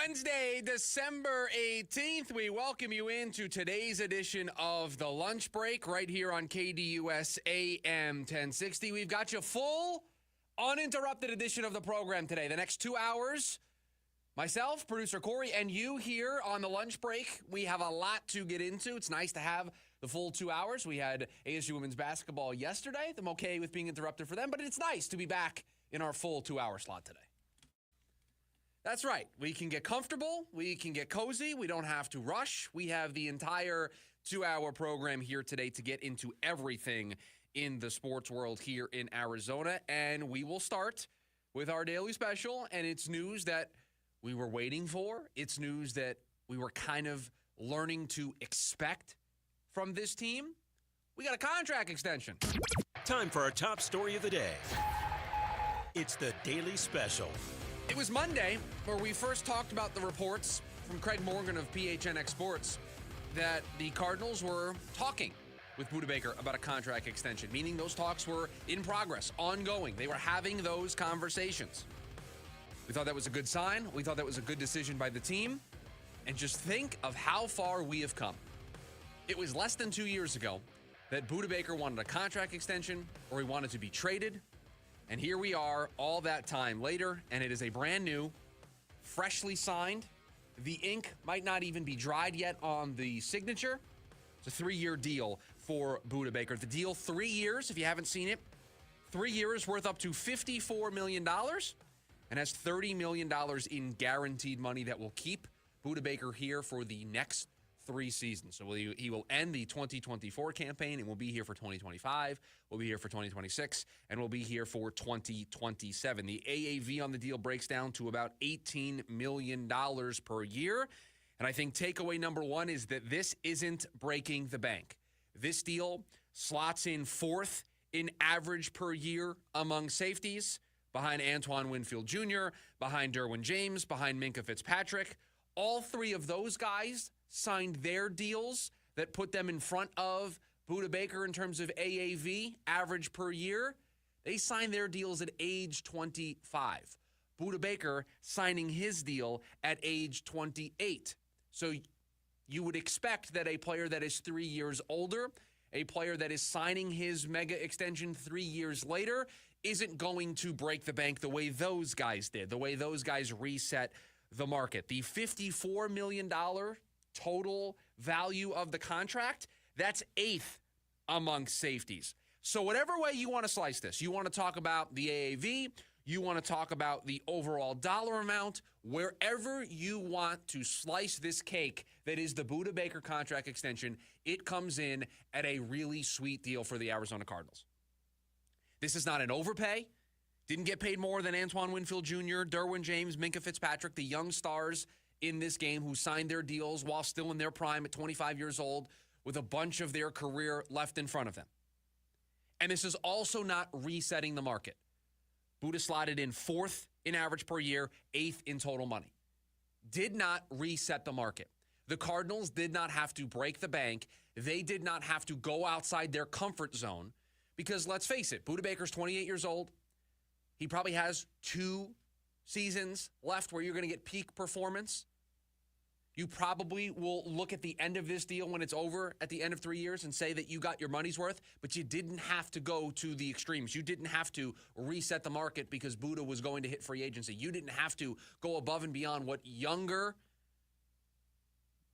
Wednesday, December 18th, we welcome you into today's edition of The Lunch Break right here on KDUS AM 1060. We've got you full, uninterrupted edition of the program today. The next 2 hours, myself, producer Corey, and you here on The Lunch Break. We have a lot to get into. It's nice to have the full 2 hours. We had ASU women's basketball yesterday. I'm okay with being interrupted for them, but it's nice to be back in our full 2-hour slot today. That's right. We can get comfortable. We can get cozy. We don't have to rush. We have the entire 2-hour program here today to get into everything in the sports world here in Arizona. And we will start with our daily special. And it's news that we were waiting for. It's news that we were kind of learning to expect from this team. We got a contract extension. Time for our top story of the day. It's the Daily Special. It was Monday where we first talked about the reports from Craig Morgan of PHNX Sports that the Cardinals were talking with Budda Baker about a contract extension, meaning those talks were in progress, ongoing. They were having those conversations. We thought that was a good sign. We thought that was a good decision by the team. And just think of how far we have come. It was less than 2 years ago that Budda Baker wanted a contract extension or he wanted to be traded. And here we are all that time later, and it is a brand new, freshly signed. The ink might not even be dried yet on the signature. It's a 3-year deal for Budda Baker. The deal, 3 years, if you haven't seen it, 3 years worth up to $54 million and has $30 million in guaranteed money that will keep Budda Baker here for the next 3 seasons. So he will end the 2024 campaign and will be here for 2025. We'll be here for 2026, and we'll be here for 2027. The AAV on the deal breaks down to about $18 million per year. And I think takeaway number one is that this isn't breaking the bank. This deal slots in 4th in average per year among safeties, behind Antoine Winfield Jr., behind Derwin James, behind Minkah Fitzpatrick. All 3 of those guys signed their deals that put them in front of Budda Baker in terms of AAV, average per year. They signed their deals at age 25. Budda Baker signing his deal at age 28. So you would expect that a player that is 3 years older, a player that is signing his mega extension 3 years later, isn't going to break the bank the way those guys did, the way those guys reset the market. The $54 million total value of the contract, that's 8th among safeties. So whatever way you want to slice this, you want to talk about the AAV, you want to talk about the overall dollar amount, wherever you want to slice this cake that is the Budda Baker contract extension, it comes in at a really sweet deal for the Arizona Cardinals. This is not an overpay. Didn't get paid more than Antoine Winfield Jr., Derwin James, Minkah Fitzpatrick, the young stars in this game who signed their deals while still in their prime at 25 years old with a bunch of their career left in front of them. And this is also not resetting the market. Budda slotted in 4th in average per year, 8th in total money. Did not reset the market. The Cardinals did not have to break the bank. They did not have to go outside their comfort zone because, let's face it, Budda Baker's 28 years old. He probably has 2 seasons left where you're going to get peak performance. You probably will look at the end of this deal when it's over at the end of 3 years and say that you got your money's worth, but you didn't have to go to the extremes. You didn't have to reset the market because Budda was going to hit free agency. You didn't have to go above and beyond what younger,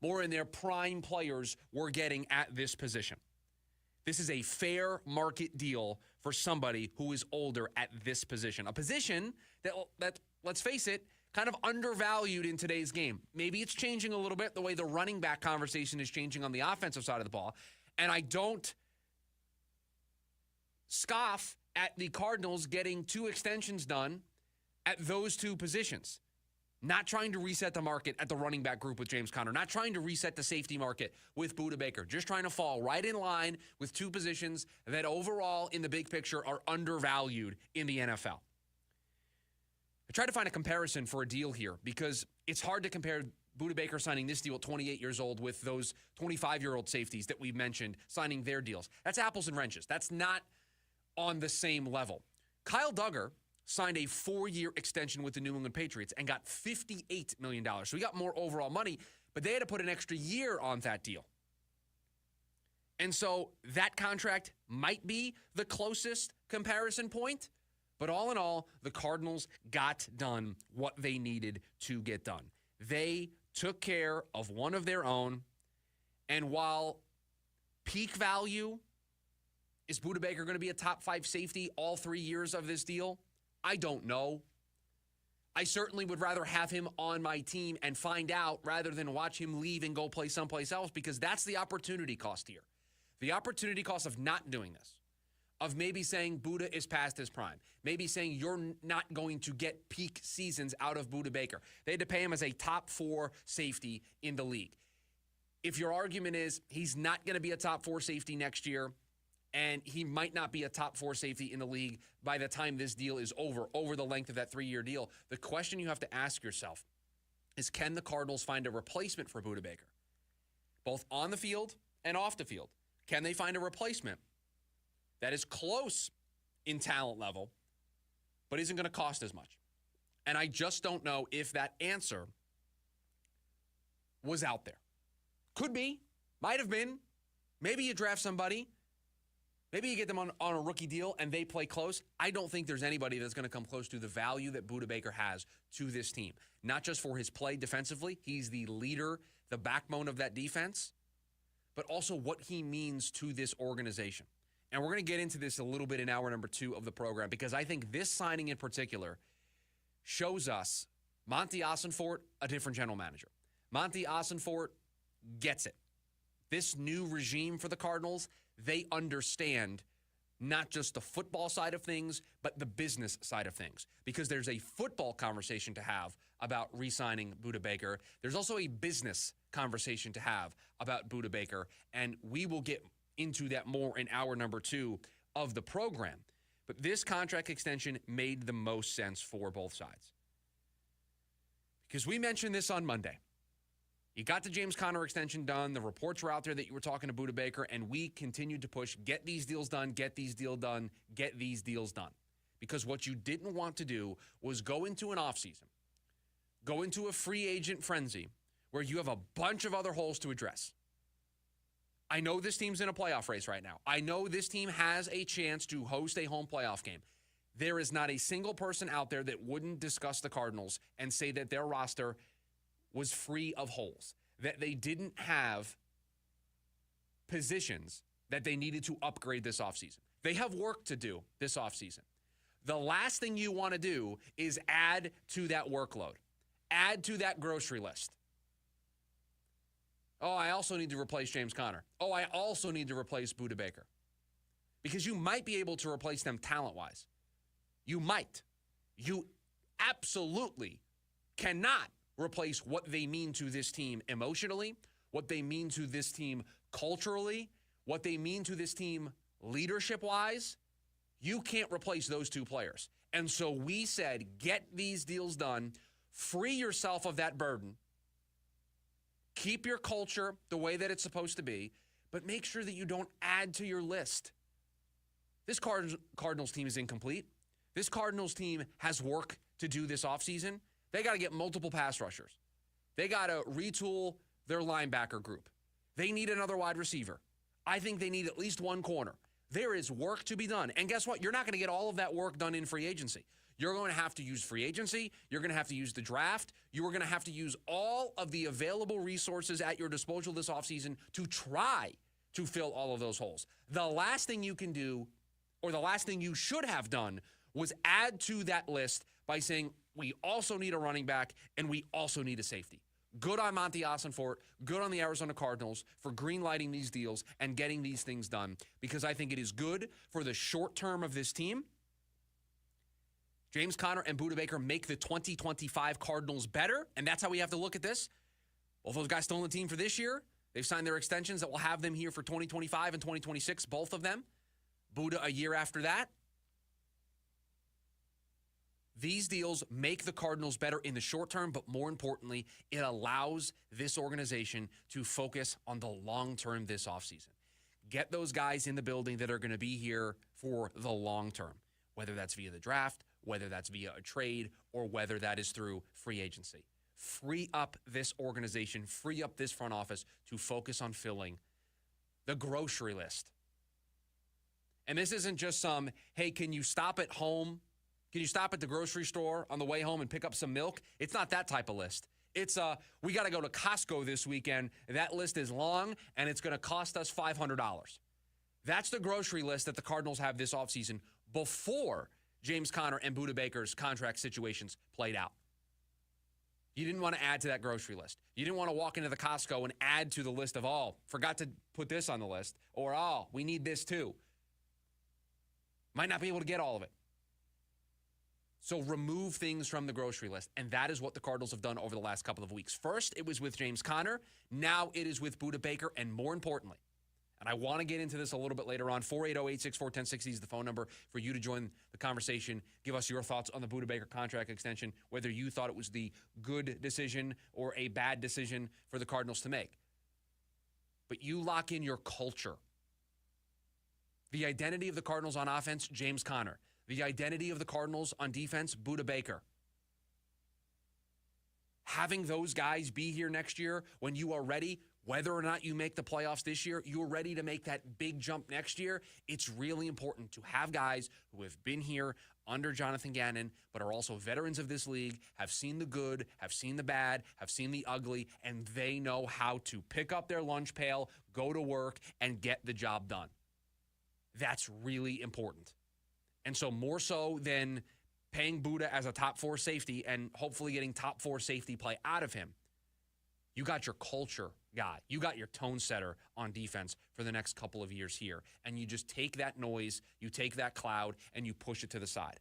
more in their prime players were getting at this position. This is a fair market deal for somebody who is older at this position. A position that let's face it, kind of undervalued in today's game. Maybe it's changing a little bit the way the running back conversation is changing on the offensive side of the ball. And I don't scoff at the Cardinals getting 2 extensions done at those 2 positions. Not trying to reset the market at the running back group with James Conner. Not trying to reset the safety market with Budda Baker. Just trying to fall right in line with 2 positions that overall in the big picture are undervalued in the NFL. I tried to find a comparison for a deal here because it's hard to compare Budda Baker signing this deal at 28 years old with those 25-year-old safeties that we mentioned signing their deals. That's apples and wrenches. That's not on the same level. Kyle Duggar signed a 4-year extension with the New England Patriots and got $58 million. So he got more overall money, but they had to put an extra year on that deal. And so that contract might be the closest comparison point, but all in all, the Cardinals got done what they needed to get done. They took care of one of their own, and while peak value, is Budda Baker going to be a top 5 safety all 3 years of this deal? I don't know. I certainly would rather have him on my team and find out rather than watch him leave and go play someplace else, because that's the opportunity cost here. The opportunity cost of not doing this, of maybe saying Budda is past his prime, maybe saying you're not going to get peak seasons out of Budda Baker. They had to pay him as a top 4 safety in the league. If your argument is he's not going to be a top 4 safety next year, and he might not be a top 4 safety in the league by the time this deal is over the length of that 3-year deal, the question you have to ask yourself is, can the Cardinals find a replacement for Budda Baker, both on the field and off the field? Can they find a replacement that is close in talent level, but isn't going to cost as much? And I just don't know if that answer was out there. Could be, might have been. Maybe you draft somebody. Maybe you get them on a rookie deal and they play close. I don't think there's anybody that's going to come close to the value that Budda Baker has to this team. Not just for his play defensively. He's the leader, the backbone of that defense, but also what he means to this organization. And we're going to get into this a little bit in hour number 2 of the program, because I think this signing in particular shows us Monty Ossenfort, a different general manager. Monty Ossenfort gets it. This new regime for the Cardinals, they understand not just the football side of things, but the business side of things. Because there's a football conversation to have about re-signing Budda Baker. There's also a business conversation to have about Budda Baker, and we will get into that more in hour number 2 of the program. But this contract extension made the most sense for both sides. Because we mentioned this on Monday. You got the James Conner extension done. The reports were out there that you were talking to Budda Baker, and we continued to push, get these deals done, get these deals done, get these deals done. Because what you didn't want to do was go into an offseason, go into a free agent frenzy where you have a bunch of other holes to address. I know this team's in a playoff race right now. I know this team has a chance to host a home playoff game. There is not a single person out there that wouldn't discuss the Cardinals and say that their roster was free of holes, that they didn't have positions that they needed to upgrade this offseason. They have work to do this offseason. The last thing you want to do is add to that workload, add to that grocery list. Oh, I also need to replace James Conner. Oh, I also need to replace Budda Baker. Because you might be able to replace them talent-wise. You might. You absolutely cannot replace what they mean to this team emotionally, what they mean to this team culturally, what they mean to this team leadership-wise. You can't replace those 2 players. And so we said, get these deals done, free yourself of that burden, keep your culture the way that it's supposed to be, but make sure that you don't add to your list. This Cardinals team is incomplete. This Cardinals team has work to do this offseason. They got to get multiple pass rushers. They got to retool their linebacker group. They need another wide receiver. I think they need at least 1 corner. There is work to be done. And guess what? You're not going to get all of that work done in free agency. You're going to have to use free agency. You're going to have to use the draft. You are going to have to use all of the available resources at your disposal this offseason to try to fill all of those holes. The last thing you can do, or the last thing you should have done, was add to that list by saying, we also need a running back and we also need a safety. Good on Monty Ossenfort, good on the Arizona Cardinals for greenlighting these deals and getting these things done, because I think it is good for the short term of this team. James Conner and Budda Baker make the 2025 Cardinals better, and that's how we have to look at this. Both those guys still on the team for this year. They've signed their extensions that will have them here for 2025 and 2026, both of them. Budda a year after that. These deals make the Cardinals better in the short term, but more importantly, it allows this organization to focus on the long term this offseason. Get those guys in the building that are going to be here for the long term, whether that's via the draft, whether that's via a trade or whether that is through free agency. Free up this organization, free up this front office to focus on filling the grocery list. And this isn't just some, hey, can you stop at home? Can you stop at the grocery store on the way home and pick up some milk? It's not that type of list. It's we got to go to Costco this weekend. That list is long, and it's going to cost us $500. That's the grocery list that the Cardinals have this offseason before James Conner and Budda Baker's contract situations played out. You didn't want to add to that grocery list. You didn't want to walk into the Costco and add to the list of, oh, forgot to put this on the list, or, oh, we need this too. Might not be able to get all of it. So remove things from the grocery list, and that is what the Cardinals have done over the last couple of weeks. First, it was with James Conner. Now it is with Budda Baker, and more importantly, and I want to get into this a little bit later on, 480-864-1060 is the phone number for you to join the conversation. Give us your thoughts on the Budda Baker contract extension, whether you thought it was the good decision or a bad decision for the Cardinals to make. But you lock in your culture. The identity of the Cardinals on offense, James Conner. The identity of the Cardinals on defense, Budda Baker. Having those guys be here next year when you are ready, whether or not you make the playoffs this year, you're ready to make that big jump next year. It's really important to have guys who have been here under Jonathan Gannon, but are also veterans of this league, have seen the good, have seen the bad, have seen the ugly, and they know how to pick up their lunch pail, go to work, and get the job done. That's really important. And so more so than paying Budda as a top 4 safety and hopefully getting top 4 safety play out of him, you got your culture guy. You got your tone setter on defense for the next couple of years here. And you just take that noise, you take that cloud, and you push it to the side.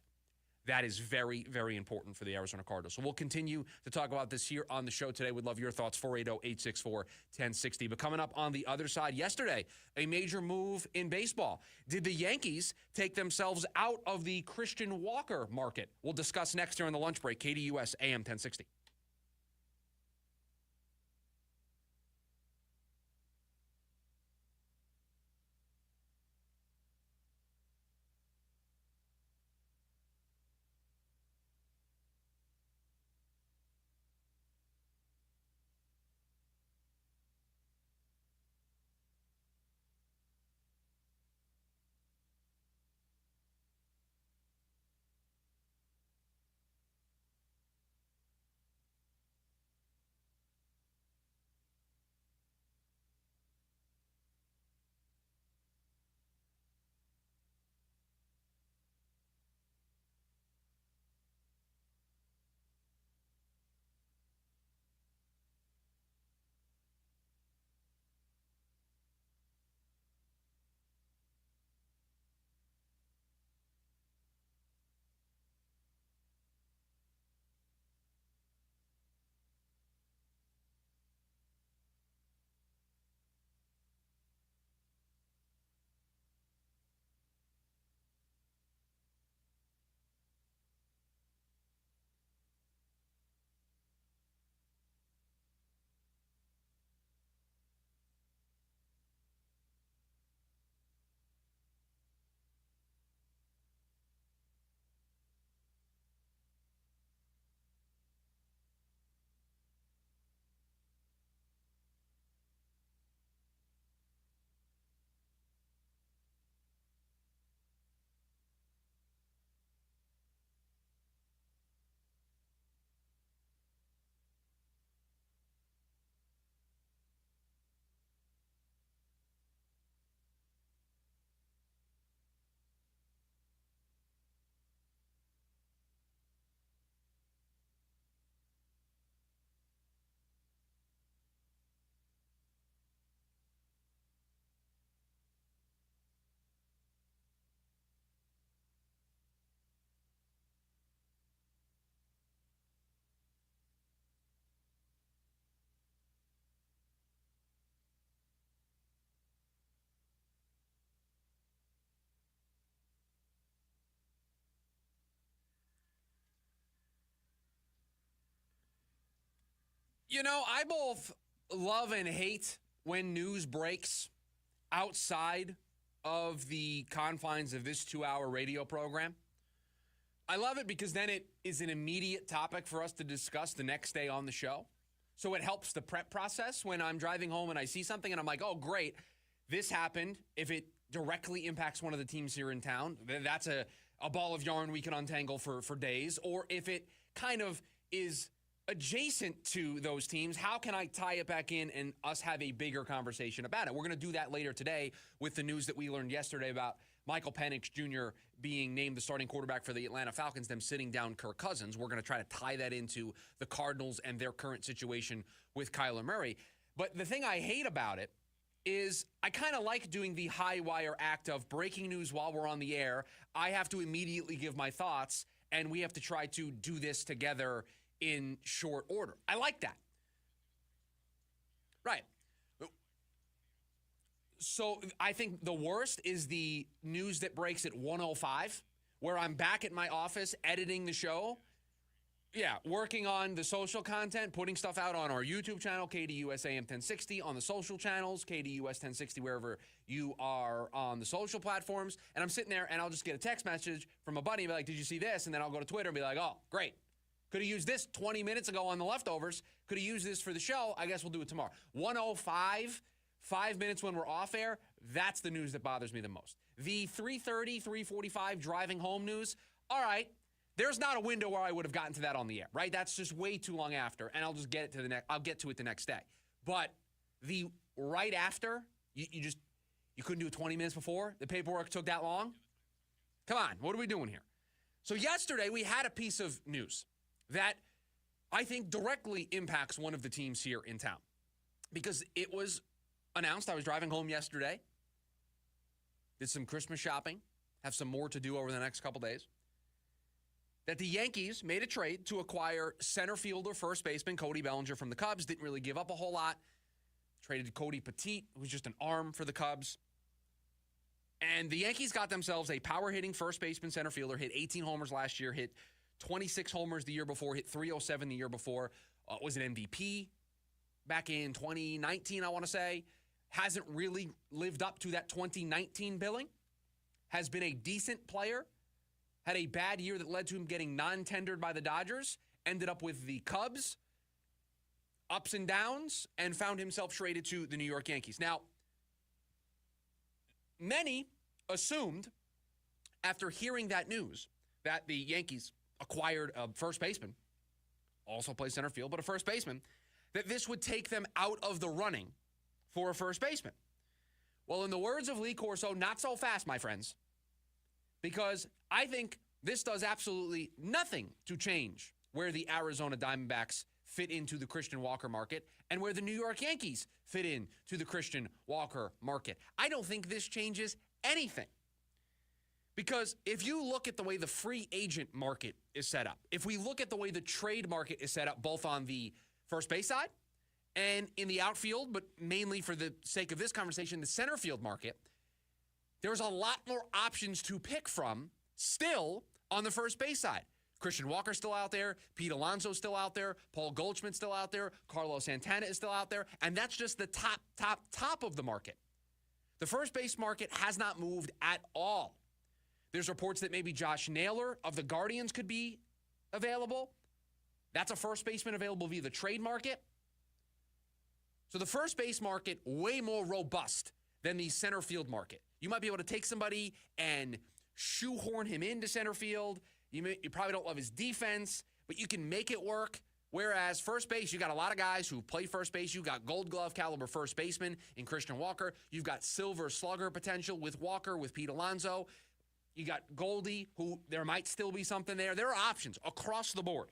That is very, very important for the Arizona Cardinals. So we'll continue to talk about this here on the show today. We'd love your thoughts, 480-864-1060. But coming up on the other side, yesterday, a major move in baseball. Did the Yankees take themselves out of the Christian Walker market? We'll discuss next during the lunch break. KDUS AM 1060. You know, I both love and hate when news breaks outside of the confines of this 2-hour radio program. I love it because then it is an immediate topic for us to discuss the next day on the show. So it helps the prep process when I'm driving home and I see something and I'm like, oh, great, this happened. If it directly impacts one of the teams here in town, then that's a ball of yarn we can untangle for days. Or if it kind of is adjacent to those teams, how can I tie it back in and us have a bigger conversation about it? We're going to do that later today with the news that we learned yesterday about Michael Penix Jr. being named the starting quarterback for the Atlanta Falcons, them sitting down Kirk Cousins. We're going to try to tie that into the Cardinals and their current situation with Kyler Murray. But the thing I hate about it is I kind of like doing the high wire act of breaking news while we're on the air. I have to immediately give my thoughts, and we have to try to do this together in short order. I like that. Right. So I think the worst is the news that breaks at 1:05, where I'm back at my office editing the show. Yeah, working on the social content, putting stuff out on our YouTube channel, KDUS AM 1060, on the social channels, KDUS 1060, wherever you are on the social platforms. And I'm sitting there, and I'll just get a text message from a buddy and be like, did you see this? And then I'll go to Twitter and be like, oh, great. Could have used this 20 minutes ago on the leftovers. Could have used this for the show. I guess we'll do it tomorrow. 1:05, 5 minutes when we're off air, that's the news that bothers me the most. The 3:30, 3:45 driving home news, all right, there's not a window where I would have gotten to that on the air, right? That's just way too long after, and I'll just get it to I'll get to it the next day. But the right after, you couldn't do it 20 minutes before? The paperwork took that long? Come on, what are we doing here? So yesterday we had a piece of news that I think directly impacts one of the teams here in town, because it was announced. I was driving home yesterday, did some Christmas shopping, have some more to do over the next couple days, that the Yankees made a trade to acquire center fielder, first baseman Cody Bellinger from the Cubs. Didn't really give up a whole lot. Traded Cody Petit, who was just an arm for the Cubs. And the Yankees got themselves a power-hitting first baseman center fielder, hit 18 homers last year, hit 26 homers the year before, hit 307 the year before, was an MVP back in 2019, I want to say. Hasn't really lived up to that 2019 billing. Has been a decent player. Had a bad year that led to him getting non-tendered by the Dodgers. Ended up with the Cubs. Ups and downs. And found himself traded to the New York Yankees. Now, many assumed, after hearing that news, that the Yankees acquired a first baseman, also plays center field, but a first baseman, that this would take them out of the running for a first baseman. Well, in the words of Lee Corso, not so fast, my friends, because I think this does absolutely nothing to change where the Arizona Diamondbacks fit into the Christian Walker market and where the New York Yankees fit into the Christian Walker market. I don't think this changes anything. Because if you look at the way the free agent market is set up, if we look at the way the trade market is set up, both on the first base side and in the outfield, but mainly for the sake of this conversation, the center field market, there's a lot more options to pick from still on the first base side. Christian Walker's still out there. Pete Alonso's still out there. Paul Goldschmidt's still out there. Carlos Santana is still out there. And that's just the top of the market. The first base market has not moved at all. There's reports that maybe Josh Naylor of the Guardians could be available. That's a first baseman available via the trade market. So the first base market, way more robust than the center field market. You might be able to take somebody and shoehorn him into center field. You probably don't love his defense, but you can make it work. Whereas first base, you got a lot of guys who play first base. You got Gold Glove caliber first baseman in Christian Walker. You've got Silver Slugger potential with Walker, with Pete Alonso. You got Goldie, who there might still be something there. There are options across the board.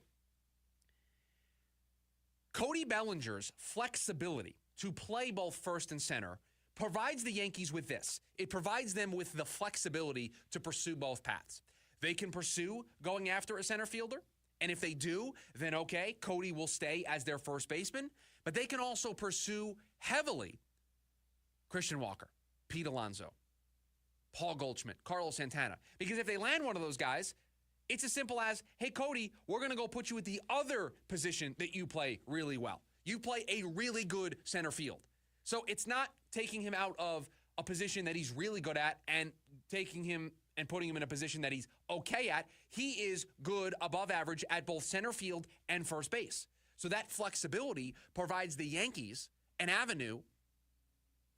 Cody Bellinger's flexibility to play both first and center provides the Yankees with this. It provides them with the flexibility to pursue both paths. They can pursue going after a center fielder, and if they do, then okay, Cody will stay as their first baseman, but they can also pursue heavily Christian Walker, Pete Alonso, Paul Goldschmidt, Carlos Santana. Because if they land one of those guys, it's as simple as, hey, Cody, we're going to go put you at the other position that you play really well. You play a really good center field. So it's not taking him out of a position that he's really good at and taking him and putting him in a position that he's okay at. He is good, above average at both center field and first base. So that flexibility provides the Yankees an avenue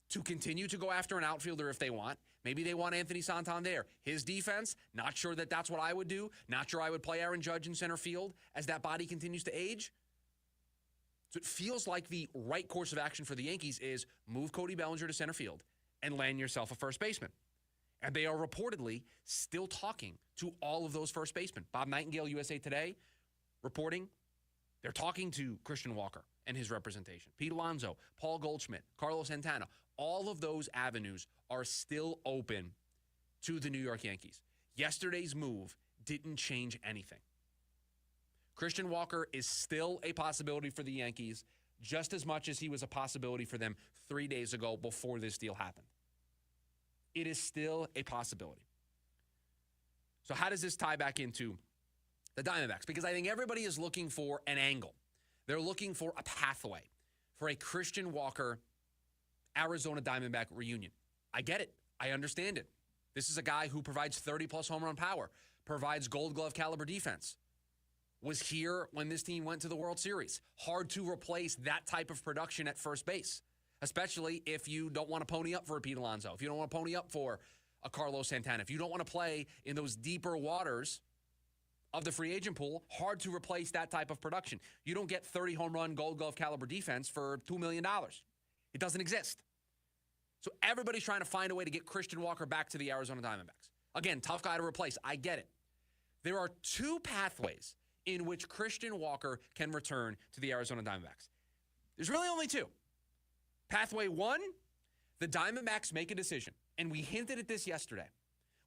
to continue to go after an outfielder if they want. Maybe they want Anthony Santander. His defense, not sure that that's what I would do. Not sure I would play Aaron Judge in center field as that body continues to age. So it feels like the right course of action for the Yankees is move Cody Bellinger to center field and land yourself a first baseman. And they are reportedly still talking to all of those first basemen. Bob Nightingale, USA Today, reporting they're talking to Christian Walker and his representation. Pete Alonso, Paul Goldschmidt, Carlos Santana. All of those avenues are still open to the New York Yankees. Yesterday's move didn't change anything. Christian Walker is still a possibility for the Yankees just as much as he was a possibility for them 3 days ago before this deal happened. It is still a possibility. So how does this tie back into the Diamondbacks? Because I think everybody is looking for an angle. They're looking for a pathway for a Christian Walker Arizona Diamondback reunion. I get it. I understand it. This is a guy who provides 30-plus home run power, provides Gold Glove caliber defense, was here when this team went to the World Series. Hard to replace that type of production at first base, especially if you don't want to pony up for a Pete Alonso, if you don't want to pony up for a Carlos Santana, if you don't want to play in those deeper waters of the free agent pool. Hard to replace that type of production. You don't get 30 home run Gold Glove caliber defense for $2 million. It doesn't exist. So everybody's trying to find a way to get Christian Walker back to the Arizona Diamondbacks. Again, tough guy to replace. I get it. There are two pathways in which Christian Walker can return to the Arizona Diamondbacks. There's really only two. Pathway one, the Diamondbacks make a decision. And we hinted at this yesterday.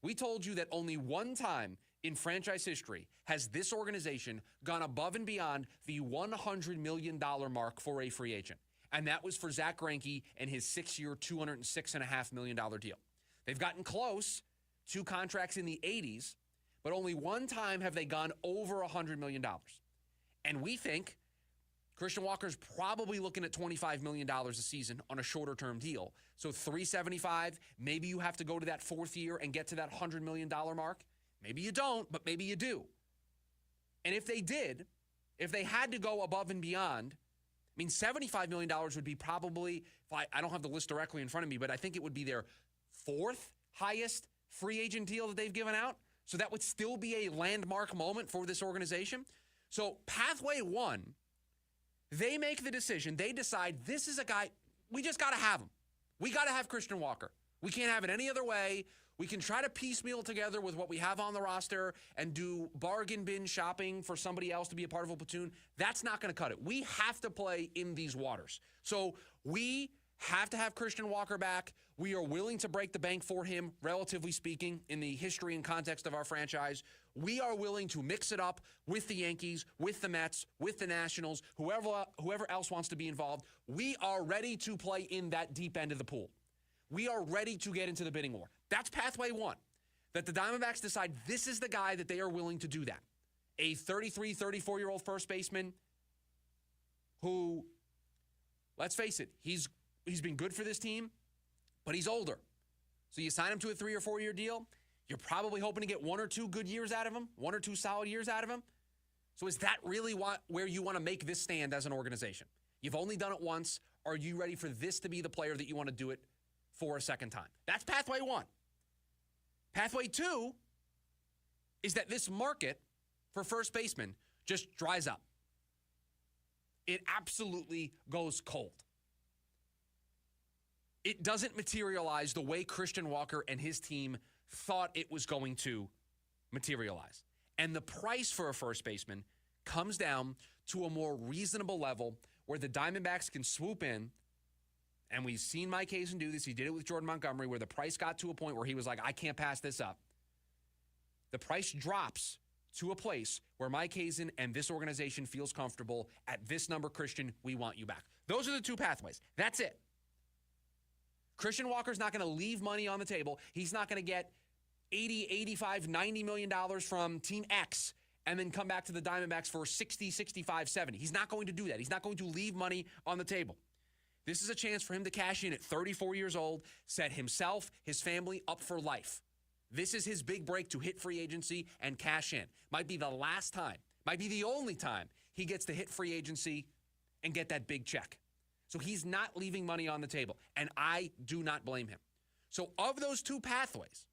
We told you that only one time in franchise history has this organization gone above and beyond the $100 million mark for a free agent. And that was for Zach Greinke and his 6-year, $206.5 million deal. They've gotten close, 2 contracts in the 80s, but only one time have they gone over $100 million. And we think Christian Walker's probably looking at $25 million a season on a shorter-term deal. So $375, maybe you have to go to that 4th year and get to that $100 million mark. Maybe you don't, but maybe you do. And if they did, if they had to go above and beyond, I mean, $75 million would be probably, I don't have the list directly in front of me, but I think it would be their 4th highest free agent deal that they've given out. So that would still be a landmark moment for this organization. So pathway one, they make the decision. They decide this is a guy, we just got to have him. We got to have Christian Walker. We can't have it any other way. We can try to piecemeal together with what we have on the roster and do bargain bin shopping for somebody else to be a part of a platoon. That's not going to cut it. We have to play in these waters. So we have to have Christian Walker back. We are willing to break the bank for him, relatively speaking, in the history and context of our franchise. We are willing to mix it up with the Yankees, with the Mets, with the Nationals, whoever else wants to be involved. We are ready to play in that deep end of the pool. We are ready to get into the bidding war. That's pathway one, that the Diamondbacks decide this is the guy that they are willing to do that. A 33, 34-year-old first baseman who, let's face it, he's been good for this team, but he's older. So you sign him to a 3 or 4 year deal, you're probably hoping to get 1 or 2 good years out of him, 1 or 2 solid years out of him. So is that really where you want to make this stand as an organization? You've only done it once. Are you ready for this to be the player that you want to do it for a second time? That's pathway one. Pathway two is that this market for first baseman just dries up. It absolutely goes cold. It doesn't materialize the way Christian Walker and his team thought it was going to materialize. And the price for a first baseman comes down to a more reasonable level where the Diamondbacks can swoop in. And we've seen Mike Hazen do this. He did it with Jordan Montgomery, where the price got to a point where he was like, I can't pass this up. The price drops to a place where Mike Hazen and this organization feels comfortable. At this number, Christian, we want you back. Those are the two pathways. That's it. Christian Walker's not going to leave money on the table. He's not going to get 80, 85, $90 million from Team X and then come back to the Diamondbacks for 60, 65, 70. He's not going to do that. He's not going to leave money on the table. This is a chance for him to cash in at 34 years old, set himself, his family up for life. This is his big break to hit free agency and cash in. Might be the last time, might be the only time he gets to hit free agency and get that big check. So he's not leaving money on the table, and I do not blame him. So of those two pathways,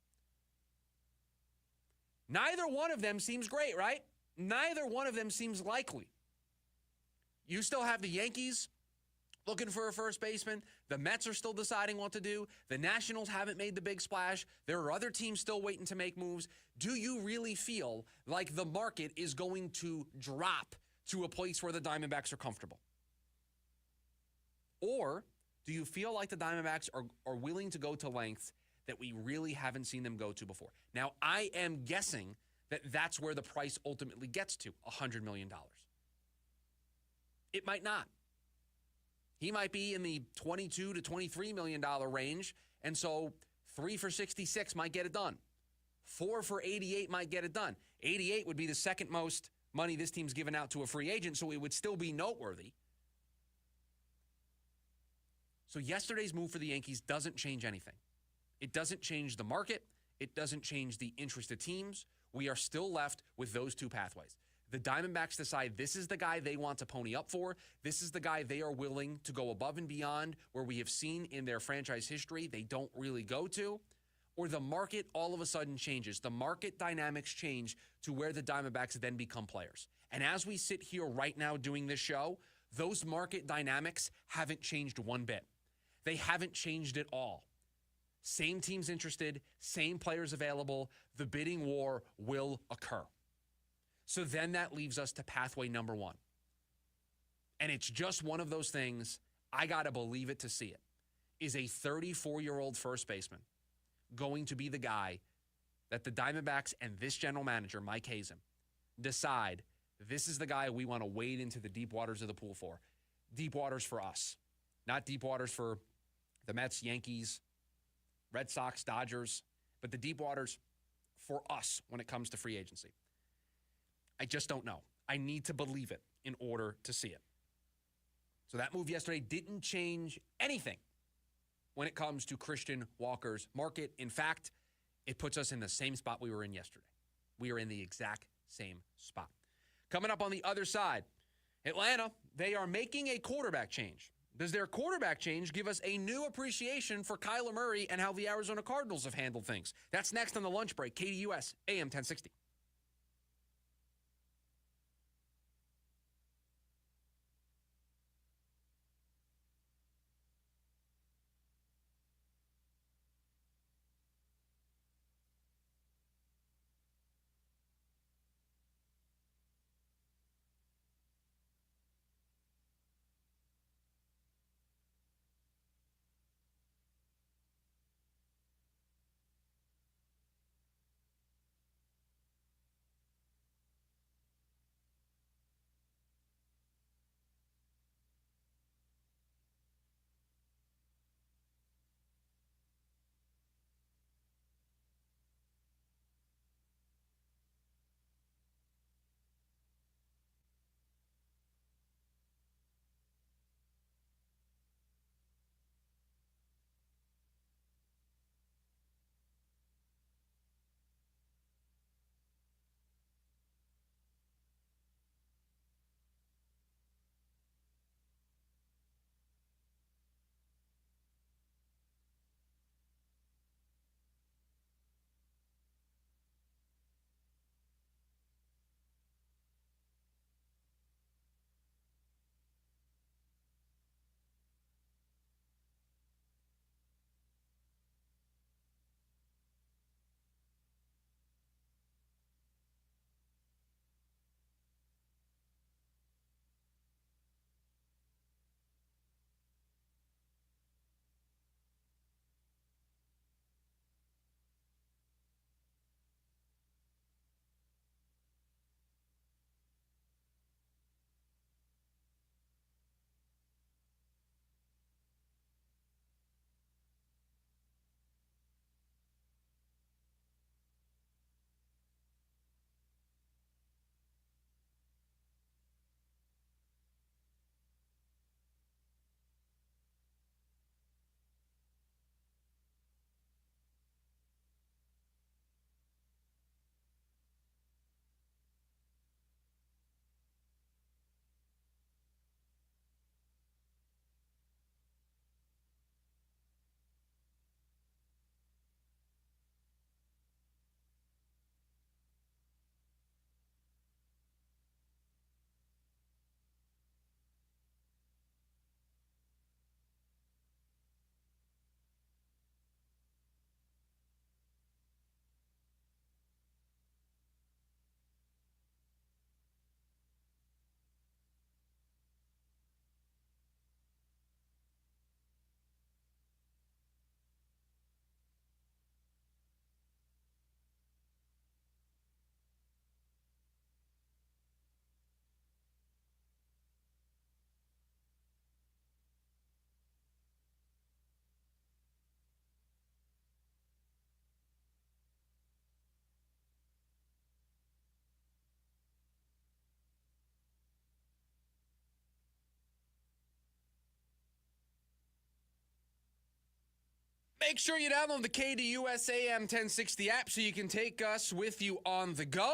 neither one of them seems great, right? Neither one of them seems likely. You still have the Yankees looking for a first baseman. The Mets are still deciding what to do. The Nationals haven't made the big splash. There are other teams still waiting to make moves. Do you really feel like the market is going to drop to a place where the Diamondbacks are comfortable? Or do you feel like the Diamondbacks are willing to go to lengths that we really haven't seen them go to before? Now, I am guessing that that's where the price ultimately gets to, $100 million. It might not. He might be in the $22 to $23 million range, and so 3 for 66 might get it done. 4 for 88 might get it done. 88 would be the second most money this team's given out to a free agent, so it would still be noteworthy. So yesterday's move for the Yankees doesn't change anything. It doesn't change the market. It doesn't change the interest of teams. We are still left with those two pathways. The Diamondbacks decide this is the guy they want to pony up for. This is the guy they are willing to go above and beyond where we have seen in their franchise history they don't really go to. Or the market all of a sudden changes. The market dynamics change to where the Diamondbacks then become players. And as we sit here right now doing this show, those market dynamics haven't changed one bit. They haven't changed at all. Same teams interested, same players available. The bidding war will occur. So then that leaves us to pathway number one. And it's just one of those things, I got to believe it to see it. Is a 34-year-old first baseman going to be the guy that the Diamondbacks and this general manager, Mike Hazen, decide this is the guy we want to wade into the deep waters of the pool for? Deep waters for us, not deep waters for the Mets, Yankees, Red Sox, Dodgers, but the deep waters for us when it comes to free agency. I just don't know. I need to believe it in order to see it. So that move yesterday didn't change anything when it comes to Christian Walker's market. In fact, it puts us in the same spot we were in yesterday. We are in the exact same spot. Coming up on the other side, Atlanta, they are making a quarterback change. Does their quarterback change give us a new appreciation for Kyler Murray and how the Arizona Cardinals have handled things? That's next on the lunch break. KDUS, AM 1060. Make sure you download the KDUSAM 1060 app so you can take us with you on the go.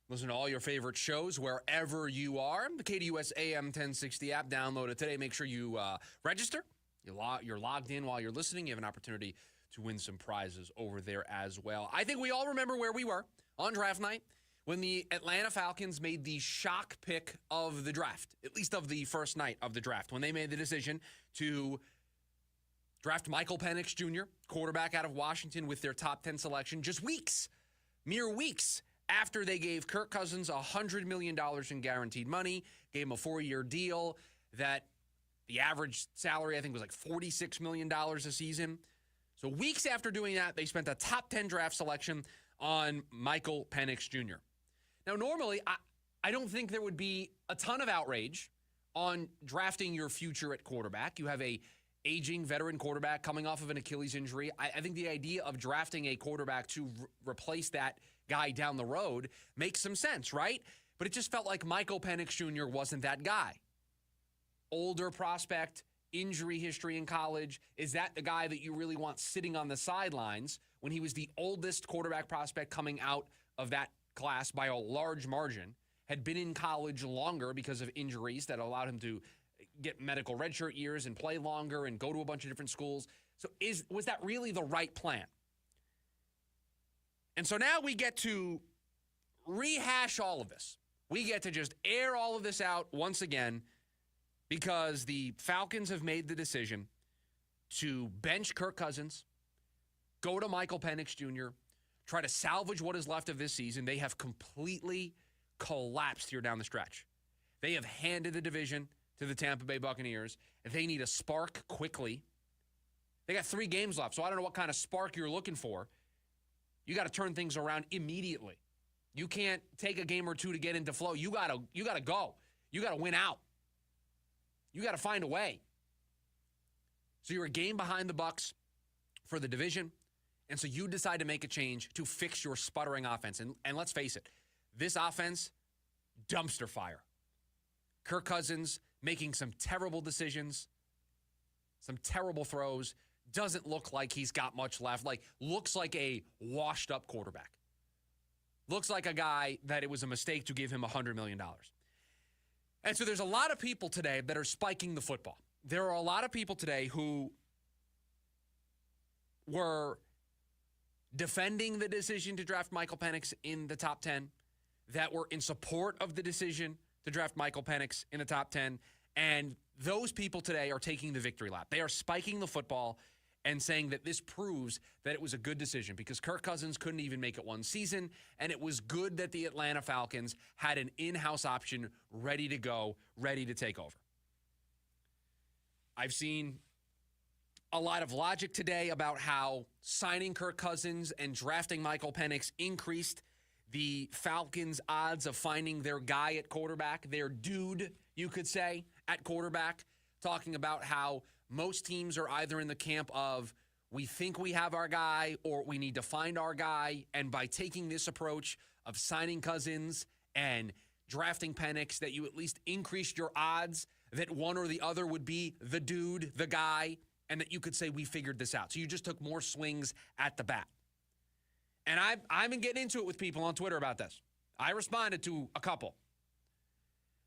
Listen to all your favorite shows wherever you are. The KDUSAM 1060 app, download it today. Make sure you register. You're logged in while you're listening. You have an opportunity to win some prizes over there as well. I think we all remember where we were on draft night when the Atlanta Falcons made the shock pick of the draft, at least of the first night of the draft, when they made the decision to draft Michael Penix Jr., quarterback out of Washington, with their top 10 selection, just mere weeks after they gave Kirk Cousins $100 million in guaranteed money, gave him a 4-year deal that the average salary, I think, was like $46 million a season. So weeks after doing that, they spent a top 10 draft selection on Michael Penix Jr. Now, normally, I don't think there would be a ton of outrage on drafting your future at quarterback. You have a aging veteran quarterback coming off of an Achilles injury. I think the idea of drafting a quarterback to replace that guy down the road makes some sense, right? But it just felt like Michael Penix Jr. wasn't that guy. Older prospect, injury history in college. Is that the guy that you really want sitting on the sidelines when he was the oldest quarterback prospect coming out of that class by a large margin, had been in college longer because of injuries that allowed him to get medical redshirt years and play longer and go to a bunch of different schools? So was that really the right plan? And so now we get to rehash all of this. We get to just air all of this out once again because the Falcons have made the decision to bench Kirk Cousins, go to Michael Penix Jr., try to salvage what is left of this season. They have completely collapsed here down the stretch. They have handed the division to the Tampa Bay Buccaneers. They need a spark quickly. They got 3 games left, so I don't know what kind of spark you're looking for. You got to turn things around immediately. You can't take a game or two to get into flow. You got to go. You got to win out. You got to find a way. So you're a game behind the Bucs for the division, and so you decide to make a change to fix your sputtering offense. And let's face it, this offense, dumpster fire. Kirk Cousins making some terrible decisions, some terrible throws, doesn't look like he's got much left. Looks like a washed-up quarterback. Looks like a guy that it was a mistake to give him $100 million. And so there's a lot of people today that are spiking the football. There are a lot of people today who were defending the decision to draft Michael Penix in the top 10, that were in support of the decision to draft Michael Penix in the top 10, and those people today are taking the victory lap. They are spiking the football and saying that this proves that it was a good decision because Kirk Cousins couldn't even make it one season, and it was good that the Atlanta Falcons had an in-house option ready to go, ready to take over. I've seen a lot of logic today about how signing Kirk Cousins and drafting Michael Penix increased the Falcons' odds of finding their guy at quarterback, their dude, you could say, at quarterback, talking about how most teams are either in the camp of we think we have our guy or we need to find our guy, and by taking this approach of signing Cousins and drafting Penix, that you at least increased your odds that one or the other would be the dude, the guy, and that you could say we figured this out. So you just took more swings at the bat. And I've been getting into it with people on Twitter about this. I responded to a couple.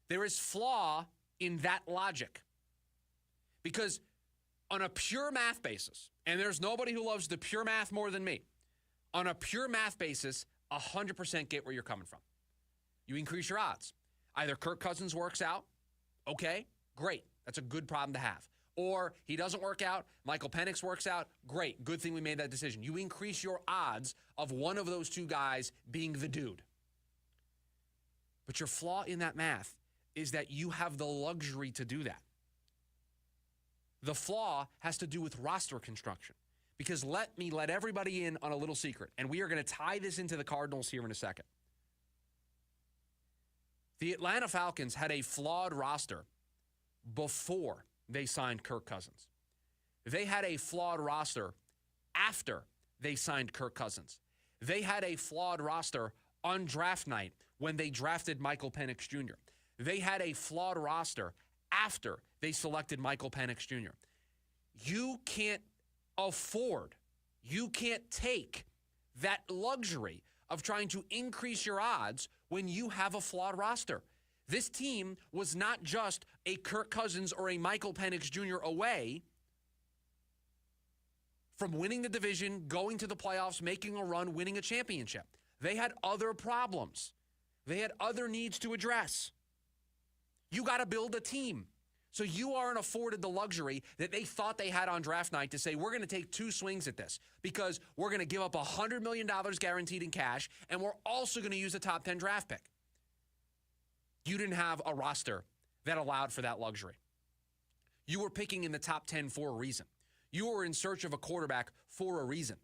There is flaw in that logic. Because on a pure math basis, and there's nobody who loves the pure math more than me, on a pure math basis, 100% get where you're coming from. You increase your odds. Either Kirk Cousins works out, okay, great. That's a good problem to have. Or he doesn't work out, Michael Penix works out, great. Good thing we made that decision. You increase your odds of one of those two guys being the dude. But your flaw in that math is that you have the luxury to do that. The flaw has to do with roster construction. Because let me let everybody in on a little secret, and we are going to tie this into the Cardinals here in a second. The Atlanta Falcons had a flawed roster before they signed Kirk Cousins. They had a flawed roster after they signed Kirk Cousins. They had a flawed roster on draft night when they drafted Michael Penix Jr. They had a flawed roster after they selected Michael Penix Jr. You can't afford, you can't take that luxury of trying to increase your odds when you have a flawed roster. This team was not just a Kirk Cousins or a Michael Penix Jr. away from winning the division, going to the playoffs, making a run, winning a championship. They had other problems. They had other needs to address. You got to build a team. So you aren't afforded the luxury that they thought they had on draft night to say, we're going to take two swings at this because we're going to give up $100 million guaranteed in cash, and we're also going to use a top 10 draft pick. You didn't have a roster that allowed for that luxury. You were picking in the top 10 for a reason. You were in search of a quarterback for a reason.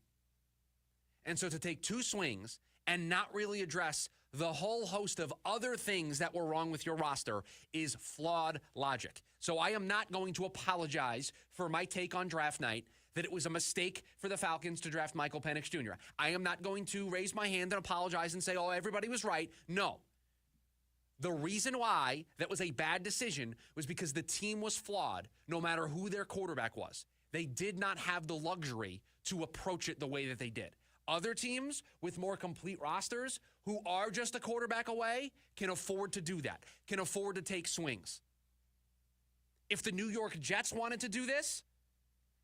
And so to take two swings and not really address the whole host of other things that were wrong with your roster is flawed logic. So I am not going to apologize for my take on draft night that it was a mistake for the Falcons to draft Michael Penix Jr. I am not going to raise my hand and apologize and say, oh, everybody was right. No. The reason why that was a bad decision was because the team was flawed no matter who their quarterback was. They did not have the luxury to approach it the way that they did. Other teams with more complete rosters who are just a quarterback away can afford to do that, can afford to take swings. If the New York Jets wanted to do this,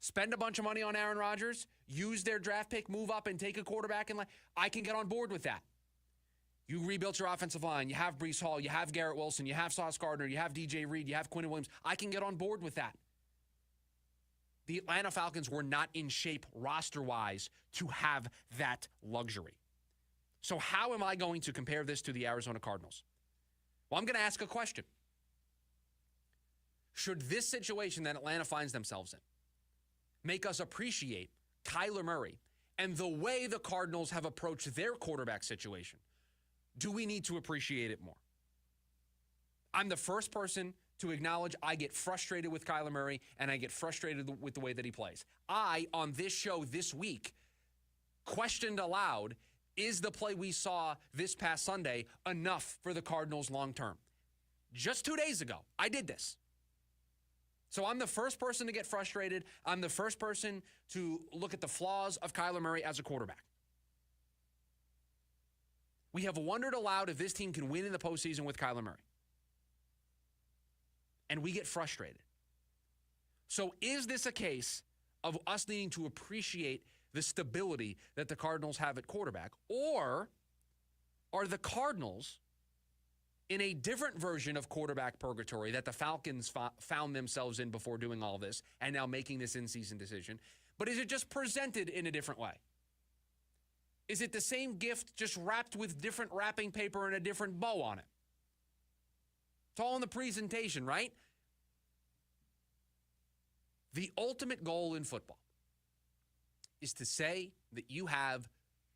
spend a bunch of money on Aaron Rodgers, use their draft pick, move up and take a quarterback, and I can get on board with that. You rebuilt your offensive line. You have Breece Hall. You have Garrett Wilson. You have Sauce Gardner. You have DJ Reed. You have Quinn Williams. I can get on board with that. The Atlanta Falcons were not in shape roster-wise to have that luxury. So how am I going to compare this to the Arizona Cardinals? Well, I'm going to ask a question. Should this situation that Atlanta finds themselves in make us appreciate Kyler Murray and the way the Cardinals have approached their quarterback situation? Do we need to appreciate it more? I'm the first person to acknowledge I get frustrated with Kyler Murray and I get frustrated with the way that he plays. I, on this show this week, questioned aloud, is the play we saw this past Sunday enough for the Cardinals long term? Just 2 days ago, I did this. So I'm the first person to get frustrated. I'm the first person to look at the flaws of Kyler Murray as a quarterback. We have wondered aloud if this team can win in the postseason with Kyler Murray. And we get frustrated. So is this a case of us needing to appreciate the stability that the Cardinals have at quarterback? Or are the Cardinals in a different version of quarterback purgatory that the Falcons found themselves in before doing all this and now making this in-season decision? But is it just presented in a different way? Is it the same gift just wrapped with different wrapping paper and a different bow on it? It's all in the presentation, right? The ultimate goal in football is to say that you have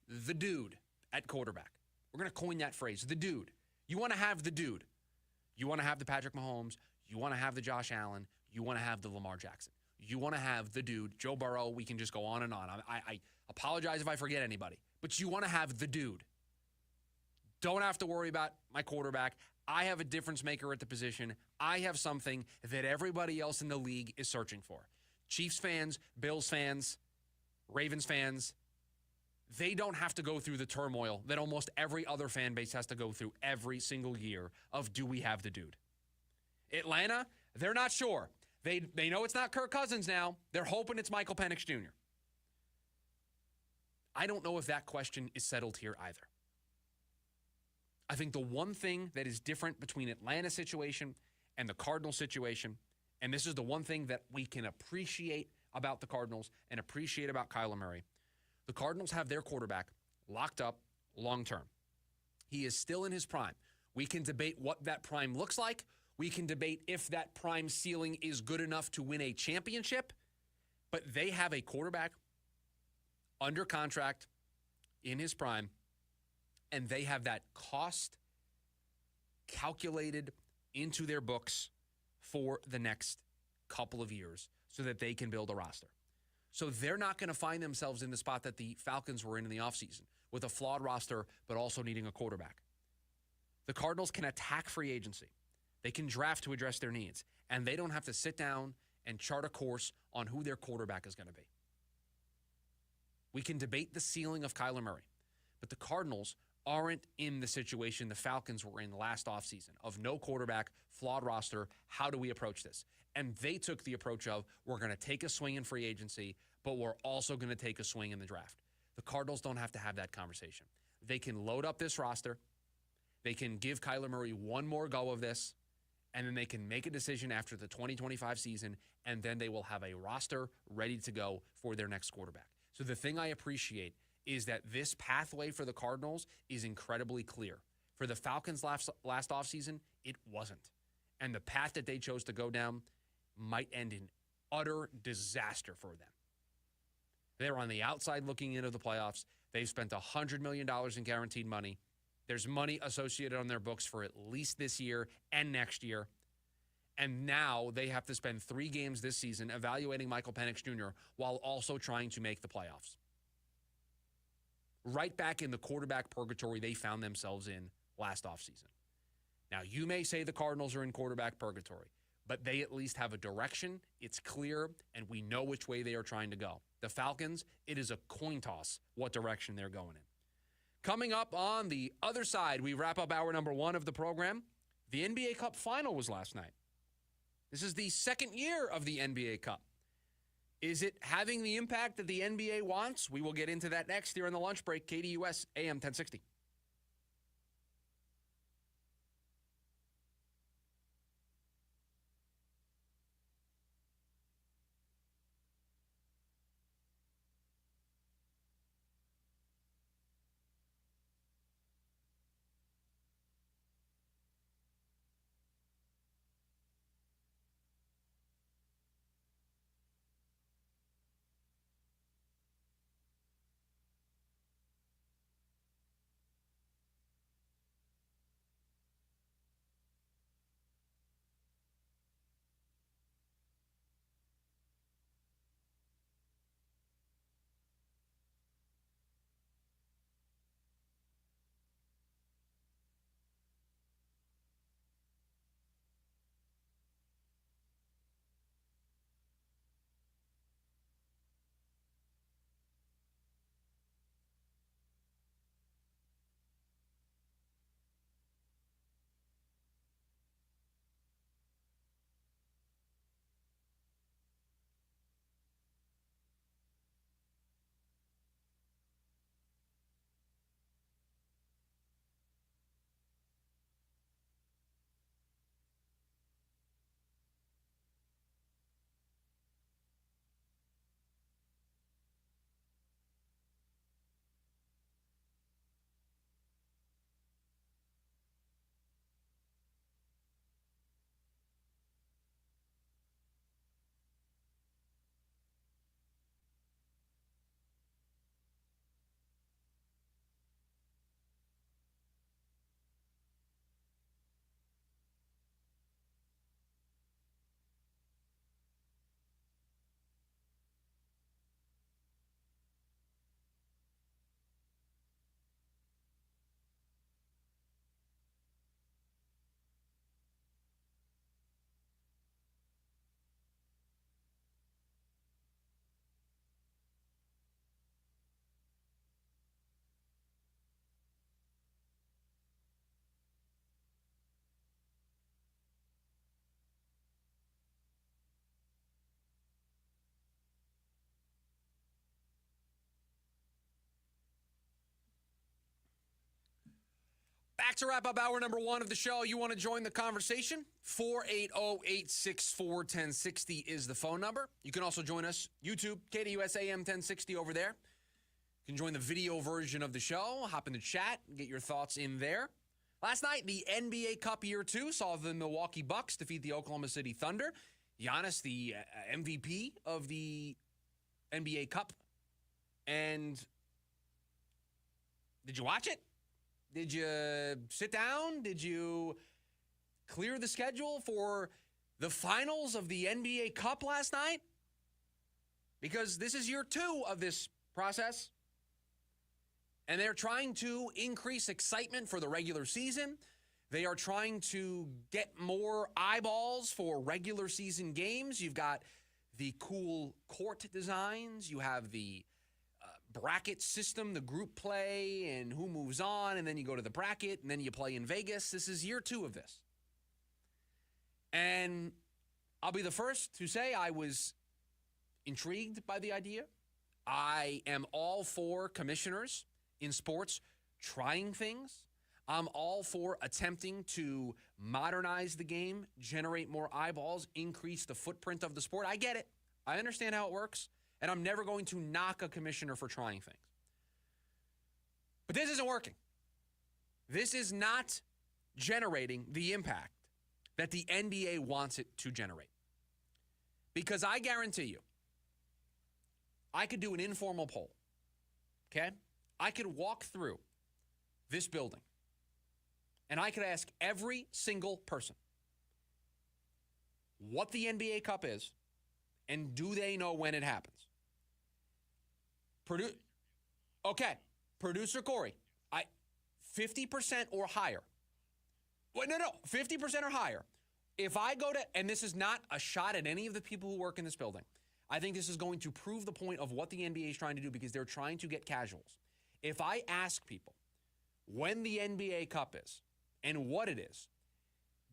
the dude at quarterback. We're going to coin that phrase, the dude. You want to have the dude. You want to have the Patrick Mahomes. You want to have the Josh Allen. You want to have the Lamar Jackson. You want to have the dude, Joe Burrow. We can just go on and on. I apologize if I forget anybody. But you want to have the dude. Don't have to worry about my quarterback. I have a difference maker at the position. I have something that everybody else in the league is searching for. Chiefs fans, Bills fans, Ravens fans, they don't have to go through the turmoil that almost every other fan base has to go through every single year of, do we have the dude? Atlanta, they're not sure. They know it's not Kirk Cousins now. They're hoping it's Michael Penix Jr. I don't know if that question is settled here either. I think the one thing that is different between Atlanta's situation and the Cardinals situation, and this is the one thing that we can appreciate about the Cardinals and appreciate about Kyler Murray, the Cardinals have their quarterback locked up long term. He is still in his prime. We can debate what that prime looks like. We can debate if that prime ceiling is good enough to win a championship, but they have a quarterback under contract in his prime, and they have that cost calculated into their books for the next couple of years so that they can build a roster. So they're not going to find themselves in the spot that the Falcons were in the offseason with a flawed roster but also needing a quarterback. The Cardinals can attack free agency. They can draft to address their needs, and they don't have to sit down and chart a course on who their quarterback is going to be. We can debate the ceiling of Kyler Murray, but the Cardinals aren't in the situation the Falcons were in last offseason of no quarterback, flawed roster. How do we approach this? And they took the approach of, we're going to take a swing in free agency, but we're also going to take a swing in the draft. The Cardinals don't have to have that conversation. They can load up this roster. They can give Kyler Murray one more go of this, and then they can make a decision after the 2025 season, and then they will have a roster ready to go for their next quarterback. So the thing I appreciate is that this pathway for the Cardinals is incredibly clear. For the Falcons last offseason, it wasn't. And the path that they chose to go down might end in utter disaster for them. They're on the outside looking into the playoffs. They've spent $100 million in guaranteed money. There's money associated on their books for at least this year and next year. And now they have to spend 3 games this season evaluating Michael Penix Jr. while also trying to make the playoffs. Right back in the quarterback purgatory they found themselves in last offseason. Now, you may say the Cardinals are in quarterback purgatory, but they at least have a direction. It's clear, and we know which way they are trying to go. The Falcons, it is a coin toss what direction they're going in. Coming up on the other side, we wrap up hour number 1 of the program. The NBA Cup final was last night. This is the second year of the NBA Cup. Is it having the impact that the NBA wants? We will get into that next here on the lunch break. KDUS AM 1060. Back to wrap up hour number 1 of the show. You want to join the conversation? 480-864-1060 is the phone number. You can also join us, YouTube, KDUS AM 1060 over there. You can join the video version of the show, hop in the chat, and get your thoughts in there. Last night, the NBA Cup Year 2 saw the Milwaukee Bucks defeat the Oklahoma City Thunder. Giannis, the MVP of the NBA Cup. And did you watch it? Did you sit down? Did you clear the schedule for the finals of the NBA Cup last night? Because this is year 2 of this process. And they're trying to increase excitement for the regular season. They are trying to get more eyeballs for regular season games. You've got the cool court designs. You have the bracket system, the group play, and who moves on, and then you go to the bracket, and then you play in Vegas. This is year 2 of this. And I'll be the first to say I was intrigued by the idea. I am all for commissioners in sports trying things. I'm all for attempting to modernize the game, generate more eyeballs, increase the footprint of the sport. I get it. I understand how it works. And I'm never going to knock a commissioner for trying things. But this isn't working. This is not generating the impact that the NBA wants it to generate. Because I guarantee you, I could do an informal poll, okay? I could walk through this building, and I could ask every single person what the NBA Cup is, and do they know when it happens? Producer Corey, 50% or higher. Wait, no, 50% or higher. If I go to, and this is not a shot at any of the people who work in this building, I think this is going to prove the point of what the NBA is trying to do because they're trying to get casuals. If I ask people when the NBA Cup is and what it is,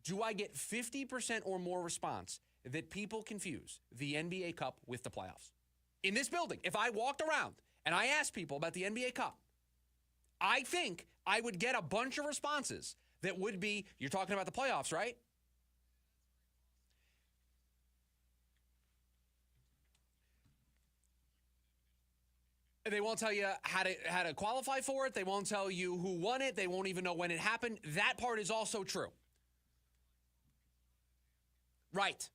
do I get 50% or more response that people confuse the NBA Cup with the playoffs? In this building, if I walked around and I asked people about the NBA Cup, I think I would get a bunch of responses that would be, you're talking about the playoffs, right? They won't tell you how to qualify for it. They won't tell you who won it. They won't even know when it happened. That part is also true. Right.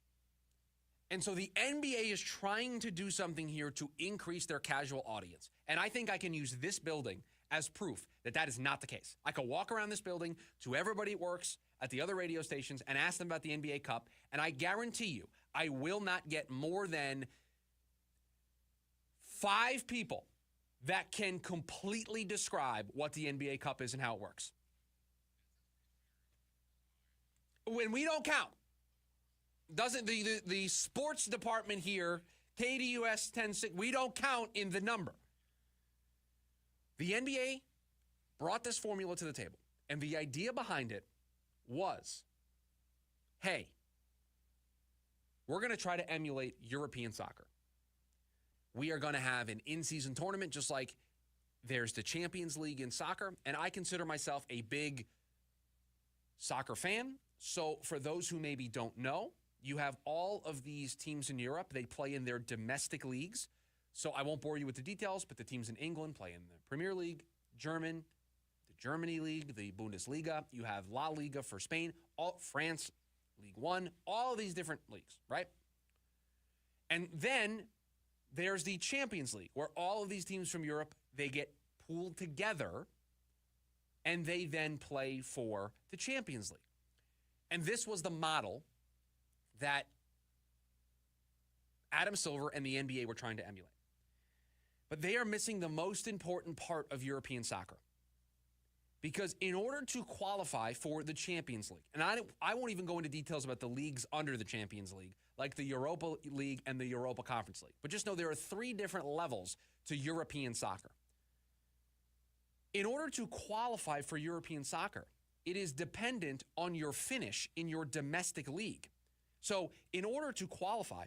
And so the NBA is trying to do something here to increase their casual audience. And I think I can use this building as proof that that is not the case. I could walk around this building to everybody that works at the other radio stations and ask them about the NBA Cup, and I guarantee you I will not get more than 5 people that can completely describe what the NBA Cup is and how it works. When we don't count, doesn't the sports department here, KDUS 10-6, we don't count in the number. The NBA brought this formula to the table, and the idea behind it was, hey, we're going to try to emulate European soccer. We are going to have an in-season tournament just like there's the Champions League in soccer, and I consider myself a big soccer fan. So for those who maybe don't know, you have all of these teams in Europe. They play in their domestic leagues. So I won't bore you with the details, but the teams in England play in the Premier League, the Germany League, the Bundesliga. You have La Liga for Spain, France, League One, all of these different leagues, right? And then there's the Champions League, where all of these teams from Europe, they get pooled together, and they then play for the Champions League. And this was the model that Adam Silver and the NBA were trying to emulate. But they are missing the most important part of European soccer. Because in order to qualify for the Champions League, and I won't even go into details about the leagues under the Champions League, like the Europa League and the Europa Conference League, but just know there are 3 different levels to European soccer. In order to qualify for European soccer, it is dependent on your finish in your domestic league. So in order to qualify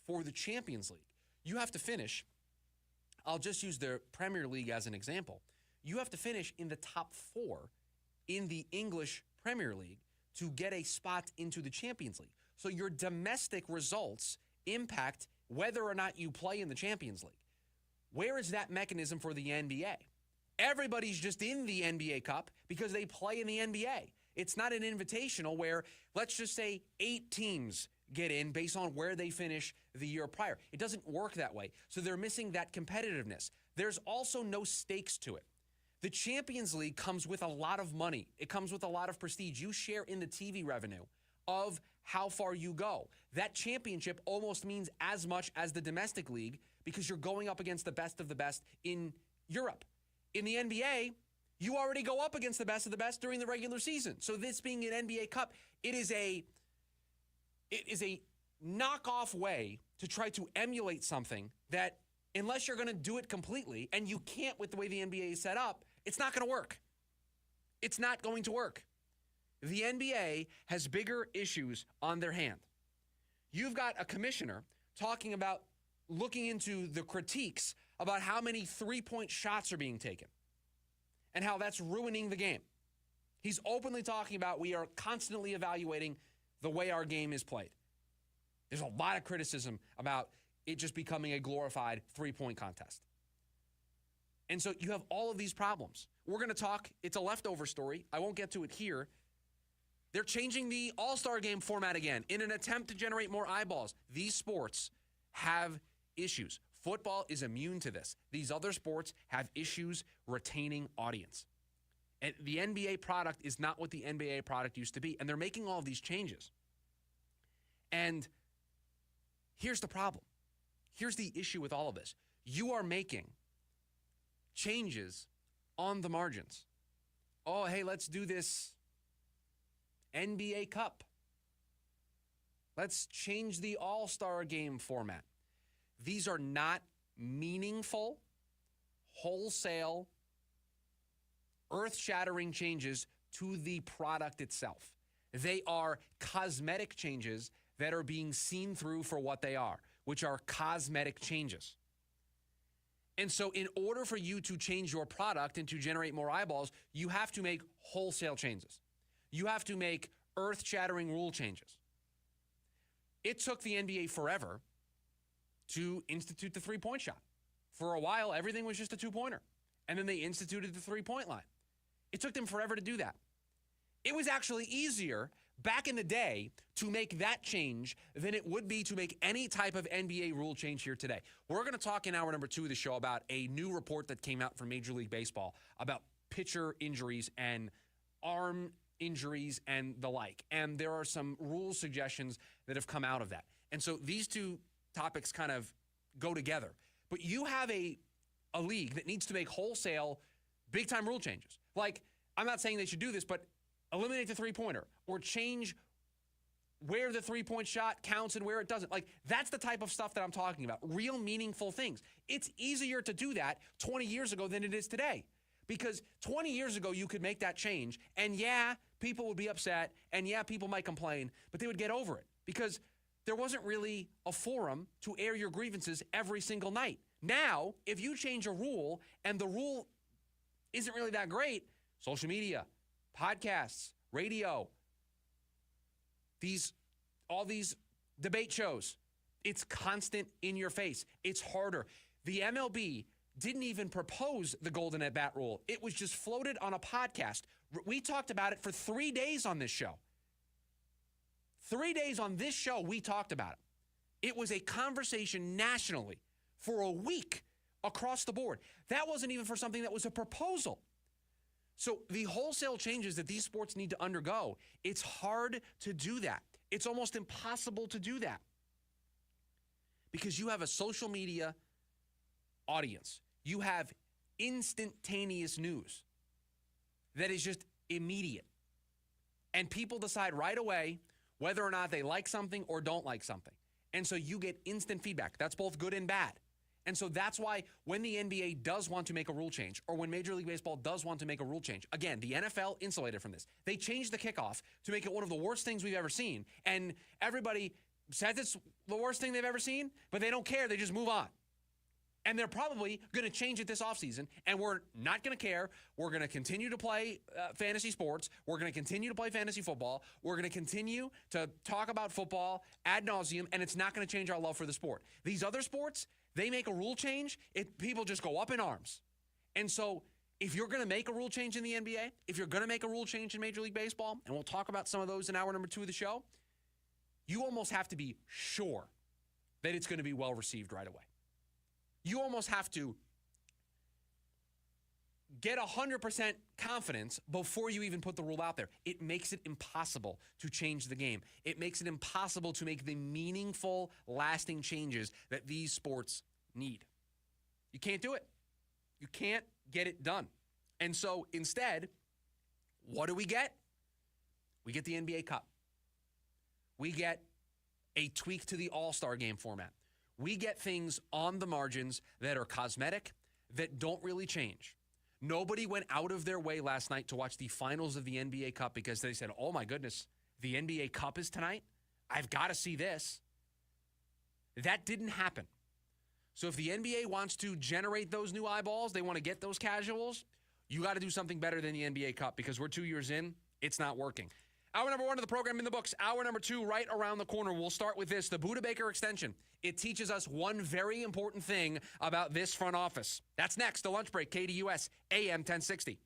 for the Champions League, you have to finish, I'll just use the Premier League as an example. You have to finish in the top 4 in the English Premier League to get a spot into the Champions League. So your domestic results impact whether or not you play in the Champions League. Where is that mechanism for the NBA? Everybody's just in the NBA Cup because they play in the NBA. It's not an invitational where, let's just say, 8 teams get in based on where they finish the year prior. It doesn't work that way. So they're missing that competitiveness. There's also no stakes to it. The Champions League comes with a lot of money. It comes with a lot of prestige. You share in the TV revenue of how far you go. That championship almost means as much as the domestic league because you're going up against the best of the best in Europe. In the NBA, you already go up against the best of the best during the regular season. So this being an NBA Cup, it is a knockoff way to try to emulate something that unless you're going to do it completely, and you can't with the way the NBA is set up, it's not going to work. It's not going to work. The NBA has bigger issues on their hand. You've got a commissioner talking about looking into the critiques about how many three-point shots are being taken and how that's ruining the game. He's openly talking about we are constantly evaluating the way our game is played. There's a lot of criticism about it just becoming a glorified three-point contest. And so you have all of these problems. We're going to talk, it's a leftover story. I won't get to it here. They're changing the All-Star game format again in an attempt to generate more eyeballs. These sports have issues. Football is immune to this. These other sports have issues retaining audience. And the NBA product is not what the NBA product used to be. And they're making all of these changes. And here's the problem. Here's the issue with all of this. You are making changes on the margins. Oh, hey, let's do this NBA Cup. Let's change the All-Star game format. These are not meaningful, wholesale, earth-shattering changes to the product itself. They are cosmetic changes that are being seen through for what they are, which are cosmetic changes. And so in order for you to change your product and to generate more eyeballs, you have to make wholesale changes. You have to make earth-shattering rule changes. It took the NBA forever to institute the three-point shot. For a while, everything was just a two-pointer. And then they instituted the three-point line. It took them forever to do that. It was actually easier back in the day to make that change than it would be to make any type of NBA rule change here today. We're going to talk in hour number 2 of the show about a new report that came out from Major League Baseball about pitcher injuries and arm injuries and the like. And there are some rule suggestions that have come out of that. And so these two topics kind of go together. But you have a league that needs to make wholesale big-time rule changes. Like, I'm not saying they should do this, but eliminate the three-pointer or change where the three-point shot counts and where it doesn't. Like, that's the type of stuff that I'm talking about. Real meaningful things. It's easier to do that 20 years ago than it is today. Because 20 years ago, you could make that change, and yeah, people would be upset, and yeah, people might complain, but they would get over it. Because there wasn't really a forum to air your grievances every single night. All, if you change a rule, and the rule isn't really that great, social media, podcasts, radio, all these debate shows, it's constant in your face. It's harder. The MLB didn't even propose the golden at bat rule. It was just floated on a podcast. We talked about it for 3 days on this show. 3 days on this show, we talked about it. It was a conversation nationally for a week across the board. That wasn't even for something that was a proposal. So the wholesale changes that these sports need to undergo, it's hard to do that. It's almost impossible to do that because you have a social media audience. You have instantaneous news that is just immediate. And people decide right away whether or not they like something or don't like something. And so you get instant feedback. That's both good and bad. And so that's why when the NBA does want to make a rule change, or when Major League Baseball does want to make a rule change, again, the NFL insulated from this. They changed the kickoff to make it one of the worst things we've ever seen. And everybody says it's the worst thing they've ever seen, but they don't care. They just move on. And they're probably going to change it this offseason, and we're not going to care. We're going to continue to play fantasy sports. We're going to continue to play fantasy football. We're going to continue to talk about football ad nauseum, and it's not going to change our love for the sport. These other sports, they make a rule change, people just go up in arms. And so if you're going to make a rule change in the NBA, if you're going to make a rule change in Major League Baseball, and we'll talk about some of those in hour number 2 of the show, you almost have to be sure that it's going to be well received right away. You almost have to get 100% confidence before you even put the rule out there. It makes it impossible to change the game. It makes it impossible to make the meaningful, lasting changes that these sports need. You can't do it. You can't get it done. And so instead, what do we get? We get the NBA Cup. We get a tweak to the All-Star game format. We get things on the margins that are cosmetic, that don't really change. Nobody went out of their way last night to watch the finals of the NBA Cup because they said, oh my goodness, the NBA Cup is tonight? I've got to see this. That didn't happen. So if the NBA wants to generate those new eyeballs, they want to get those casuals, you got to do something better than the NBA Cup because we're 2 years in, it's not working. Hour number 1 of the program in the books. Hour number 2 right around the corner. We'll start with this, the Budda Baker extension. It teaches us one very important thing about this front office. That's next, the lunch break, KDUS, AM 1060.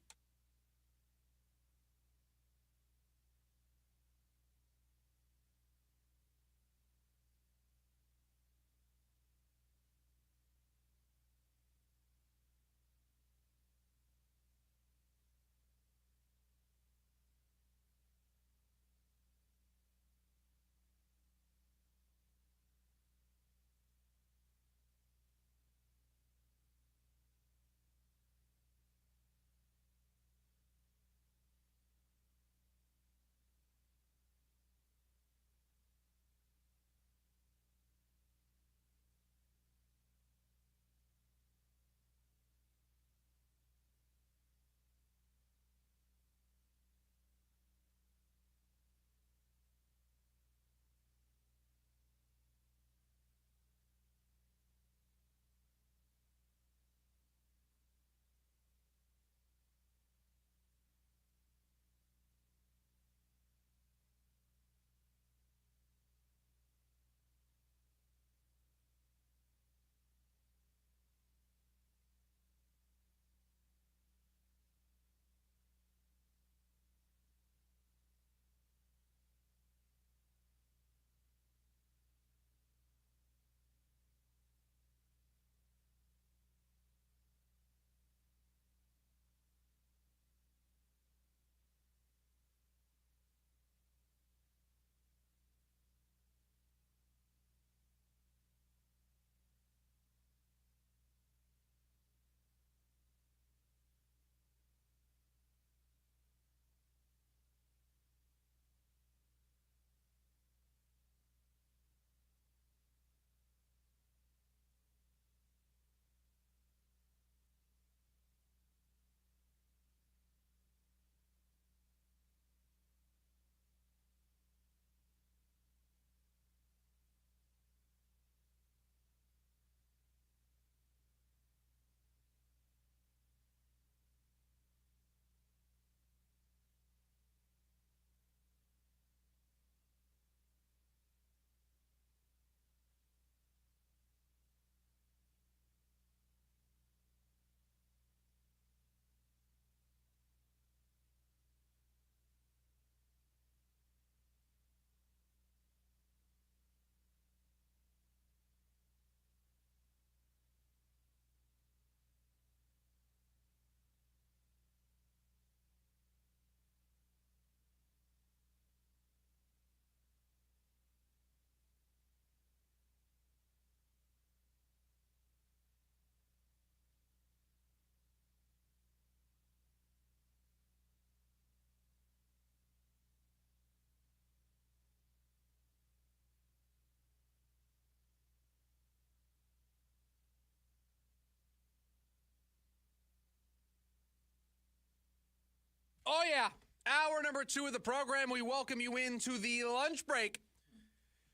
Oh, yeah. Hour number 2 of the program. We welcome you into the lunch break.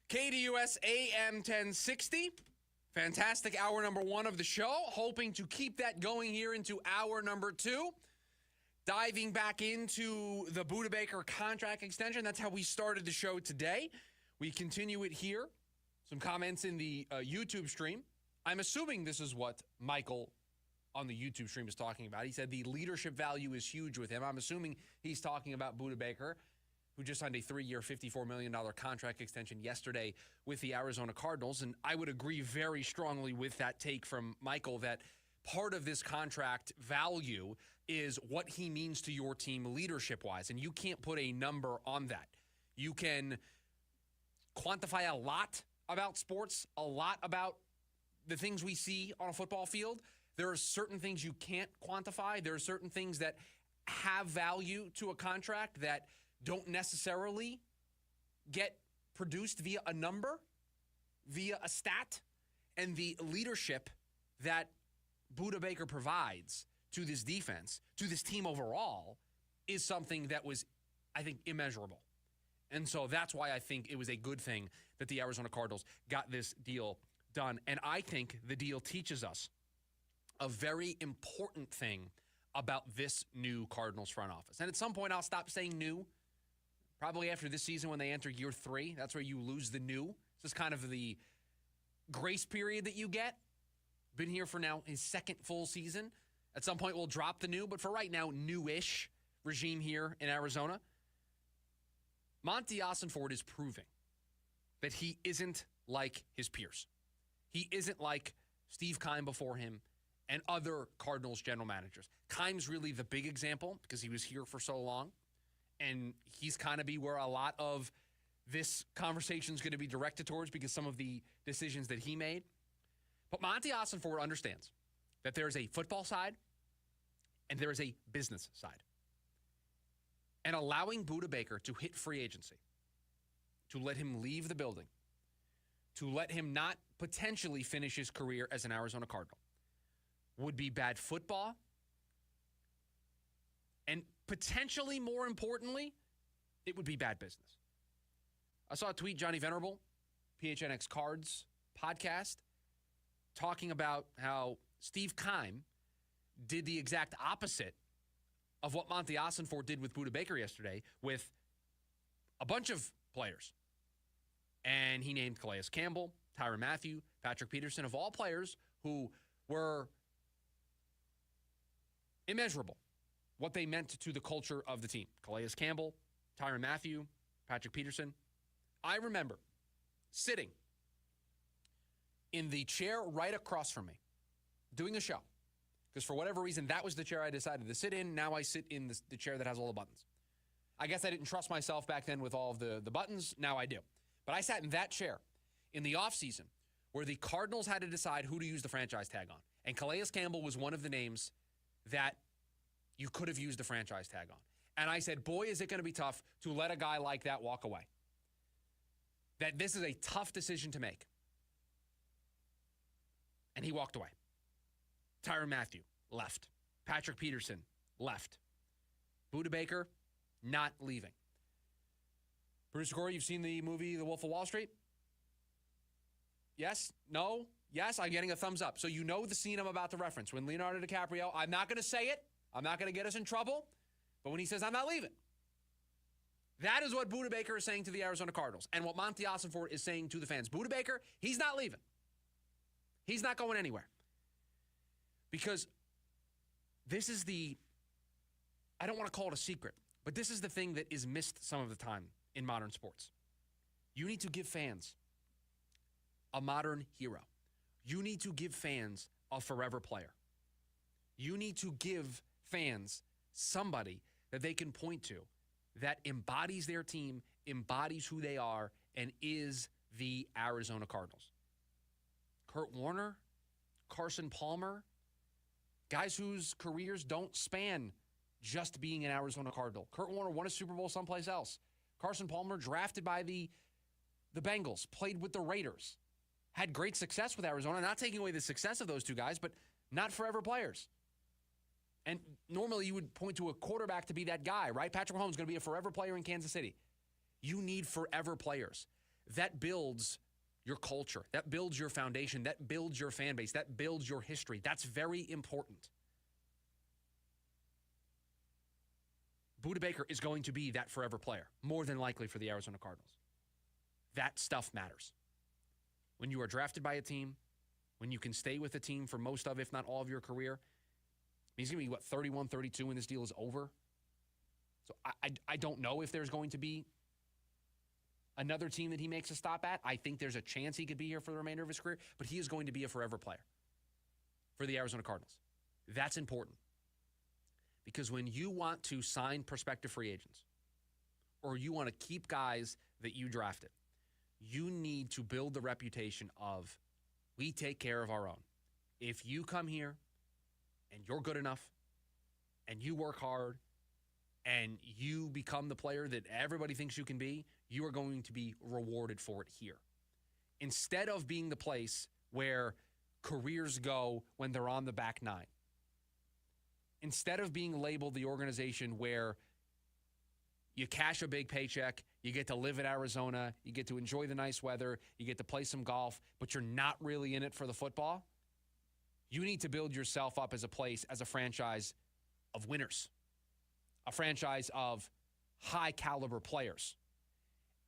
KDUS AM 1060. Fantastic hour number 1 of the show. Hoping to keep that going here into hour number 2. Diving back into the Budda Baker contract extension. That's how we started the show today. We continue it here. Some comments in the YouTube stream. I'm assuming this is what Michael on the YouTube stream is talking about. He said the leadership value is huge with him. I'm assuming he's talking about Budda Baker, who just signed a 3-year, $54 million contract extension yesterday with the Arizona Cardinals. And I would agree very strongly with that take from Michael that part of this contract value is what he means to your team leadership-wise. And you can't put a number on that. You can quantify a lot about sports, a lot about the things we see on a football field. There are certain things you can't quantify. There are certain things that have value to a contract that don't necessarily get produced via a number, via a stat. and the leadership that Budda Baker provides to this defense, to this team overall, is something that was, I think, immeasurable. And so that's why I think it was a good thing that the Arizona Cardinals got this deal done. And I think the deal teaches us a very important thing about this new Cardinals front office. And at some point, I'll stop saying new. Probably after this season when they enter year 3. That's where you lose the new. This is kind of the grace period that you get. Been here for now his second full season. At some point, we'll drop the new. But for right now, new-ish regime here in Arizona. Monty Ossenford is proving that he isn't like his peers. He isn't like Steve Keim before him and other Cardinals general managers. Keim's really the big example because he was here for so long. And he's kind of be where a lot of this conversation is going to be directed towards because some of the decisions that he made. But Monty Ossenford understands that there is a football side and there is a business side. And allowing Budda Baker to hit free agency, to let him leave the building, to let him not potentially finish his career as an Arizona Cardinal, would be bad football. And potentially, more importantly, it would be bad business. I saw a tweet, Johnny Venerable, PHNX Cards podcast, talking about how Steve Keim did the exact opposite of what Monty Ossenford did with Budda Baker yesterday with a bunch of players. And he named Calais Campbell, Tyrann Mathieu, Patrick Peterson, of all players who were immeasurable. What they meant to the culture of the team. Calais Campbell, Tyrann Mathieu, Patrick Peterson. I remember sitting in the chair right across from me, doing a show. Because for whatever reason, that was the chair I decided to sit in. Now I sit in the chair that has all the buttons. I guess I didn't trust myself back then with all of the buttons. Now I do. But I sat in that chair in the offseason where the Cardinals had to decide who to use the franchise tag on. And Calais Campbell was one of the names that you could have used the franchise tag on. And I said, boy, is it going to be tough to let a guy like that walk away. That this is a tough decision to make. And he walked away. Tyrann Mathieu left. Patrick Peterson left. Budda Baker not leaving. Producer Corey, you've seen the movie The Wolf of Wall Street? Yes? No? Yes? I'm getting a thumbs up. So you know the scene I'm about to reference. When Leonardo DiCaprio, I'm not going to say it. I'm not going to get us in trouble. But when he says, I'm not leaving. That is what Budda Baker is saying to the Arizona Cardinals. And what Monty Ossenford is saying to the fans. Budda Baker, he's not leaving. He's not going anywhere. Because this is I don't want to call it a secret, but this is the thing that is missed some of the time in modern sports. You need to give fans a modern hero. You need to give fans a forever player. You need to give fans somebody that they can point to that embodies their team, embodies who they are, and is the Arizona Cardinals. Kurt Warner, Carson Palmer, guys whose careers don't span just being an Arizona Cardinal. Kurt Warner won a Super Bowl someplace else. Carson Palmer, drafted by the Bengals, played with the Raiders, had great success with Arizona. Not taking away the success of those two guys, but not forever players. And normally you would point to a quarterback to be that guy, right? Patrick Mahomes is going to be a forever player in Kansas City. You need forever players. That builds your culture. That builds your foundation. That builds your fan base. That builds your history. That's very important. Budda Baker is going to be that forever player, more than likely for the Arizona Cardinals. That stuff matters. When you are drafted by a team, when you can stay with a team for most of, if not all of your career, he's going to be, 31, 32 when this deal is over? So I don't know if there's going to be another team that he makes a stop at. I think there's a chance he could be here for the remainder of his career, but he is going to be a forever player for the Arizona Cardinals. That's important. Because when you want to sign prospective free agents, or you want to keep guys that you drafted, you need to build the reputation of, we take care of our own. If you come here and you're good enough and you work hard and you become the player that everybody thinks you can be, you are going to be rewarded for it here. Instead of being the place where careers go when they're on the back nine. Instead of being labeled the organization where you cash a big paycheck, you get to live in Arizona, you get to enjoy the nice weather, you get to play some golf, but you're not really in it for the football, you need to build yourself up as a place, as a franchise of winners, a franchise of high caliber players.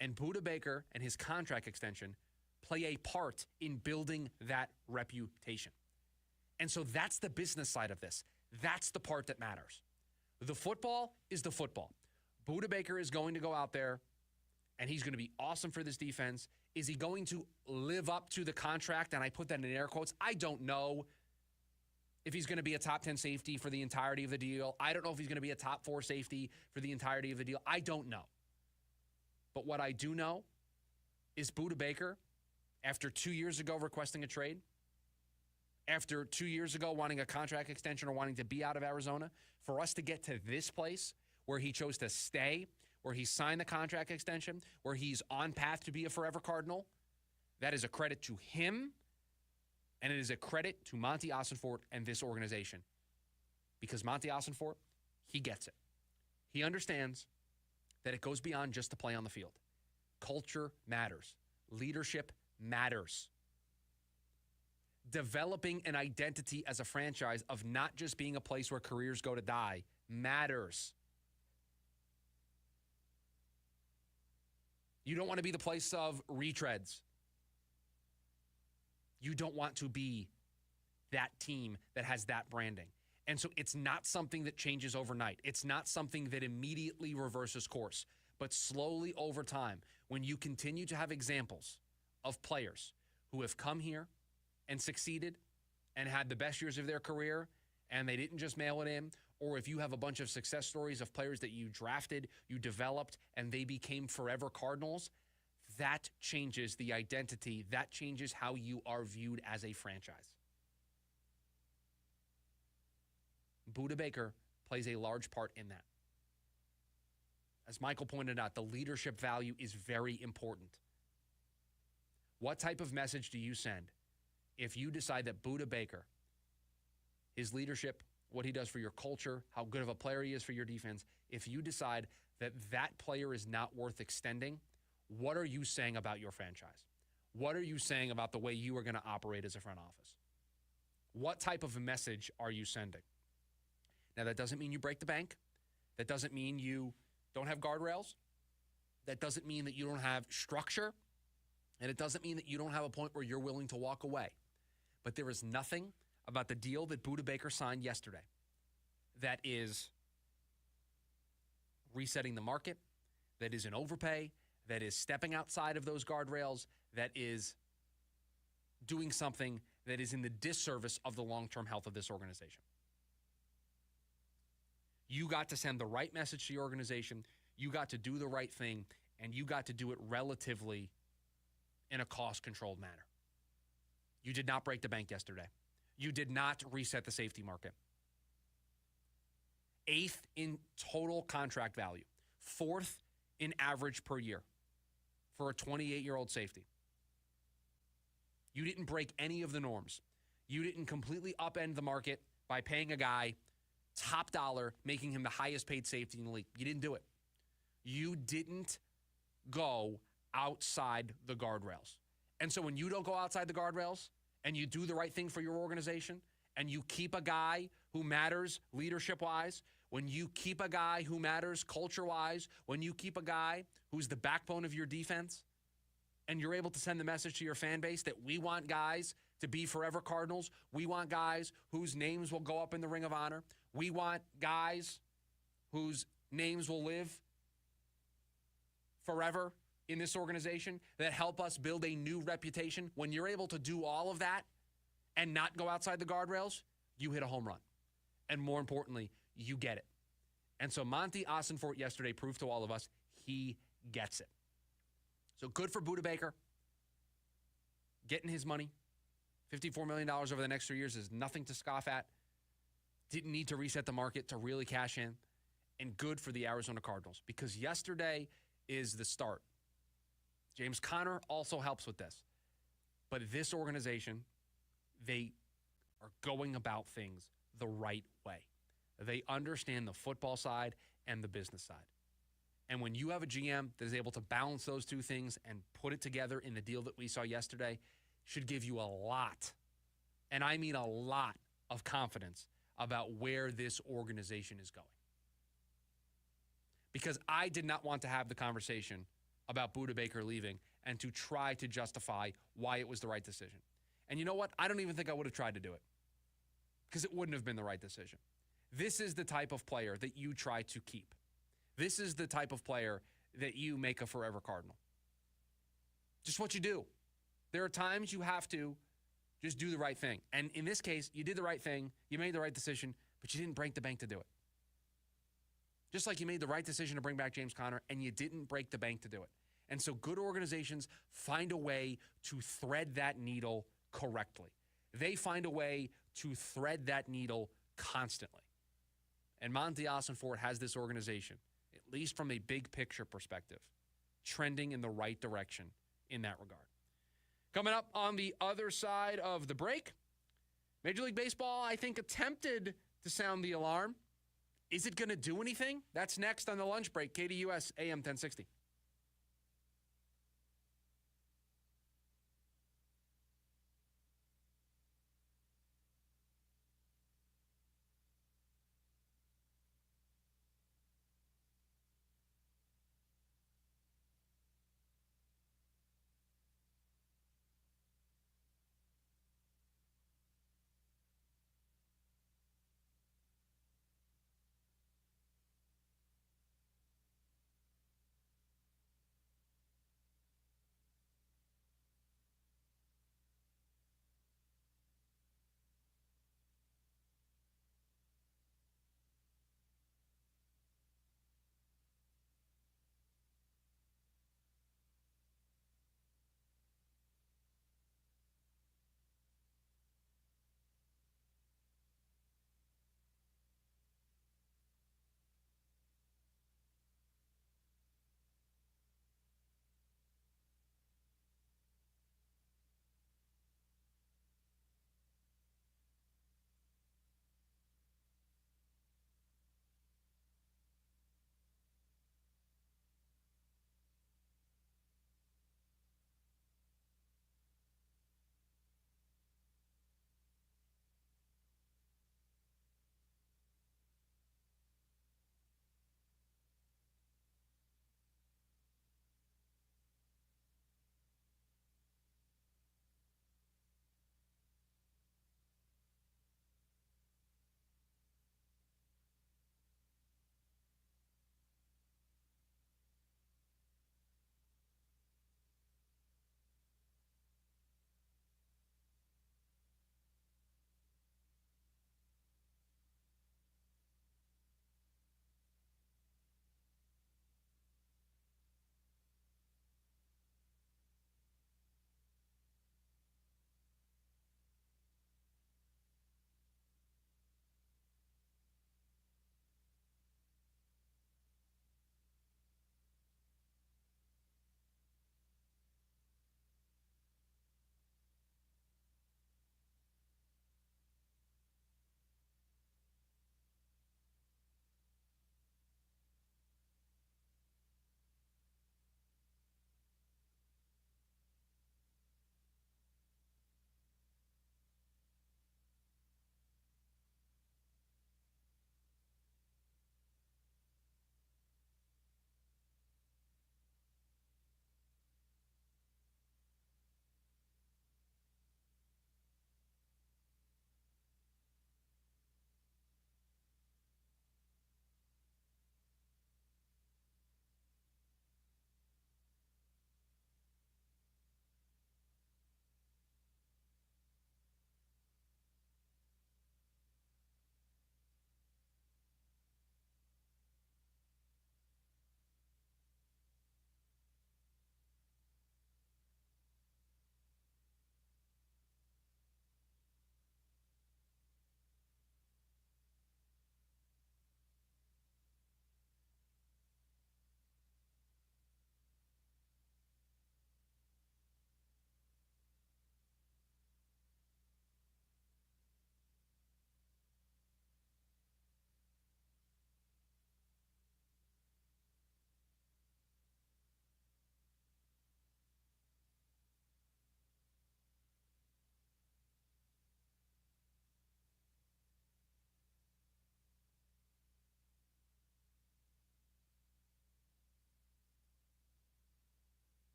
And Budda Baker and his contract extension play a part in building that reputation. And so that's the business side of this. That's the part that matters. The football is the football. Budda Baker is going to go out there, and he's going to be awesome for this defense. Is he going to live up to the contract? And I put that in air quotes. I don't know if he's going to be a top 10 safety for the entirety of the deal. I don't know if he's going to be a top 4 safety for the entirety of the deal. I don't know. But what I do know is Budda Baker, after 2 years ago requesting a trade, after 2 years ago wanting a contract extension or wanting to be out of Arizona, for us to get to this place where he chose to stay, where he signed the contract extension, where he's on path to be a forever Cardinal, that is a credit to him, and it is a credit to Monty Ossenfort and this organization. Because Monty Ossenfort, he gets it. He understands that it goes beyond just to play on the field. Culture matters. Leadership matters. Developing an identity as a franchise of not just being a place where careers go to die matters. You don't want to be the place of retreads. You don't want to be that team that has that branding. And so it's not something that changes overnight. It's not something that immediately reverses course. But slowly over time, when you continue to have examples of players who have come here and succeeded and had the best years of their career, and they didn't just mail it in, or if you have a bunch of success stories of players that you drafted, you developed, and they became forever Cardinals, that changes the identity. That changes how you are viewed as a franchise. Budda Baker plays a large part in that. As Michael pointed out, the leadership value is very important. What type of message do you send if you decide that Budda Baker, his leadership, what he does for your culture, how good of a player he is for your defense, if you decide that that player is not worth extending, what are you saying about your franchise? What are you saying about the way you are going to operate as a front office? What type of a message are you sending? Now, that doesn't mean you break the bank. That doesn't mean you don't have guardrails. That doesn't mean that you don't have structure. And it doesn't mean that you don't have a point where you're willing to walk away. But there is nothing about the deal that Budda Baker signed yesterday that is resetting the market, that is an overpay, that is stepping outside of those guardrails, that is doing something that is in the disservice of the long-term health of this organization. You got to send the right message to your organization, you got to do the right thing, and you got to do it relatively in a cost-controlled manner. You did not break the bank yesterday. You did not reset the safety market. 8th in total contract value. 4th in average per year for a 28-year-old safety. You didn't break any of the norms. You didn't completely upend the market by paying a guy top dollar, making him the highest paid safety in the league. You didn't do it. You didn't go outside the guardrails. And so when you don't go outside the guardrails and you do the right thing for your organization and you keep a guy who matters leadership-wise, when you keep a guy who matters culture-wise, when you keep a guy who's the backbone of your defense, and you're able to send the message to your fan base that we want guys to be forever Cardinals, we want guys whose names will go up in the Ring of Honor, we want guys whose names will live forever in this organization that help us build a new reputation. When you're able to do all of that and not go outside the guardrails, you hit a home run. And more importantly, you get it. And so Monty Ossenfort yesterday proved to all of us he gets it. So good for Budda Baker. Getting his money. $54 million over the next 3 years is nothing to scoff at. Didn't need to reset the market to really cash in. And good for the Arizona Cardinals, because yesterday is the start. James Conner also helps with this. But this organization, they are going about things the right way. They understand the football side and the business side. And when you have a GM that is able to balance those two things and put it together in the deal that we saw yesterday, should give you a lot, and I mean a lot, of confidence about where this organization is going. Because I did not want to have the conversation about Budda Baker leaving and to try to justify why it was the right decision. And you know what? I don't even think I would have tried to do it because it wouldn't have been the right decision. This is the type of player that you try to keep. This is the type of player that you make a forever Cardinal. Just what you do. There are times you have to just do the right thing. And in this case, you did the right thing, you made the right decision, but you didn't break the bank to do it. Just like you made the right decision to bring back James Conner, and you didn't break the bank to do it. And so good organizations find a way to thread that needle correctly. They find a way to thread that needle constantly. And Monty Ossenfort has this organization, at least from a big picture perspective, trending in the right direction in that regard. Coming up on the other side of the break, Major League Baseball, I think, attempted to sound the alarm. Is it going to do anything? That's next on the lunch break. KDUS AM 1060.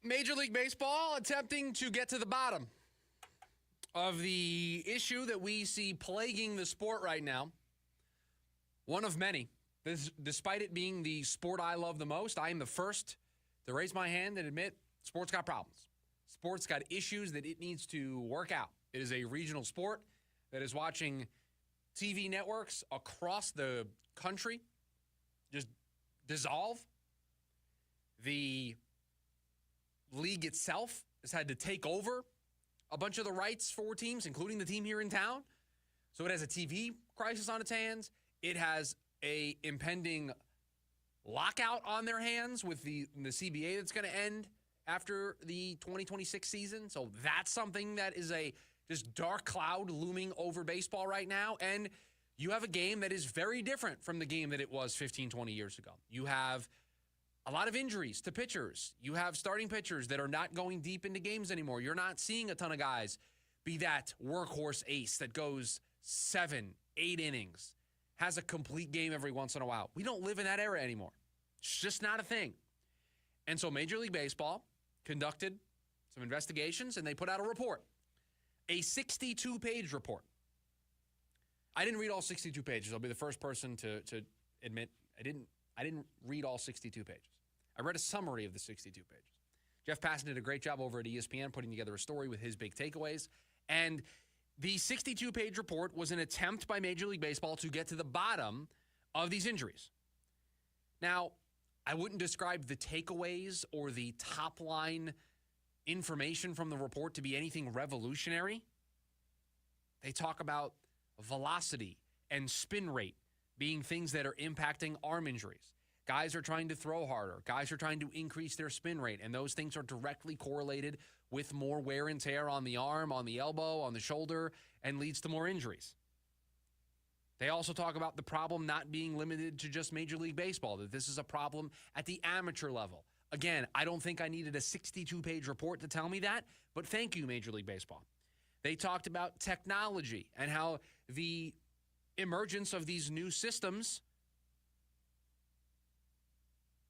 Major League Baseball attempting to get to the bottom of the issue that we see plaguing the sport right now. One of many. Despite it being the sport I love the most, I am the first to raise my hand and admit sport's got problems. Sport's got issues that it needs to work out. It is a regional sport that is watching TV networks across the country just dissolve. The league itself has had to take over a bunch of the rights for teams, including the team here in town. So it has a TV crisis on its hands. It has a impending lockout on their hands with the CBA that's going to end after the 2026 season. So that's something that is a just dark cloud looming over baseball right now. And you have a game that is very different from the game that it was 15, 20 years ago. You have a lot of injuries to pitchers. You have starting pitchers that are not going deep into games anymore. You're not seeing a ton of guys be that workhorse ace that goes 7, 8 innings, has a complete game every once in a while. We don't live in that era anymore. It's just not a thing. And so Major League Baseball conducted some investigations, and they put out a report, a 62-page report. I didn't read all 62 pages. I'll be the first person to admit I didn't read all 62 pages. I read a summary of the 62 pages. Jeff Passan did a great job over at ESPN putting together a story with his big takeaways. And the 62-page report was an attempt by Major League Baseball to get to the bottom of these injuries. Now, I wouldn't describe the takeaways or the top-line information from the report to be anything revolutionary. They talk about velocity and spin rate being things that are impacting arm injuries. Guys are trying to throw harder. Guys are trying to increase their spin rate, and those things are directly correlated with more wear and tear on the arm, on the elbow, on the shoulder, and leads to more injuries. They also talk about the problem not being limited to just Major League Baseball, that this is a problem at the amateur level. Again, I don't think I needed a 62-page report to tell me that, but thank you, Major League Baseball. They talked about technology and how the emergence of these new systems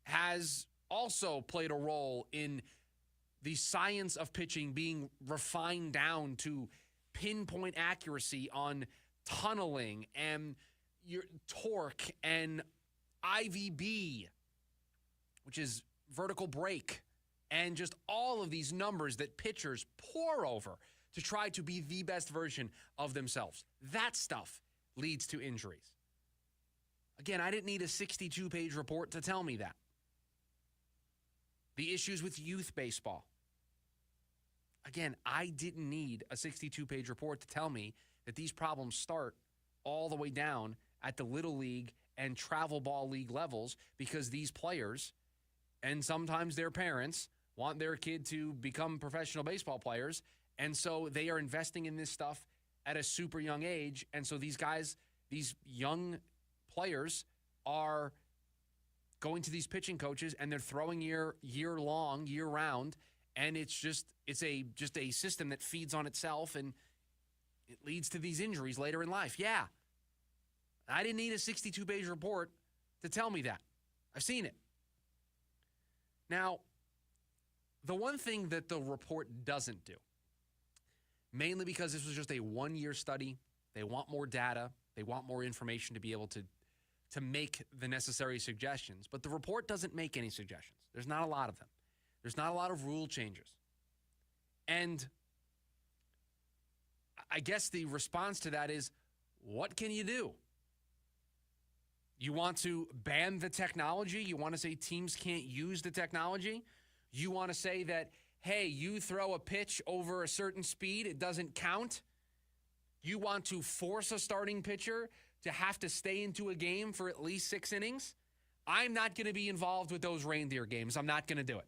has also played a role in the science of pitching being refined down to pinpoint accuracy on tunneling and your torque and IVB, which is vertical break, and just all of these numbers that pitchers pore over to try to be the best version of themselves. That stuff leads to injuries. Again, I didn't need a 62-page report to tell me that. The issues with youth baseball. Again, I didn't need a 62-page report to tell me that these problems start all the way down at the Little League and travel ball league levels because these players and sometimes their parents want their kid to become professional baseball players, and so they are investing in this stuff at a super young age. And so these guys, these young players are going to these pitching coaches and they're throwing year round. And it's just a system that feeds on itself and it leads to these injuries later in life. Yeah. I didn't need a 62-page report to tell me that. I've seen it. Now, the one thing that the report doesn't do, mainly because this was just a one-year study, they want more data, they want more information to be able to make the necessary suggestions, but the report doesn't make any suggestions. There's not a lot of them. There's not a lot of rule changes. And I guess the response to that is, what can you do? You want to ban the technology? You want to say teams can't use the technology? You want to say that, hey, you throw a pitch over a certain speed, it doesn't count? You want to force a starting pitcher to have to stay into a game for at least 6 innings? I'm not going to be involved with those reindeer games. I'm not going to do it.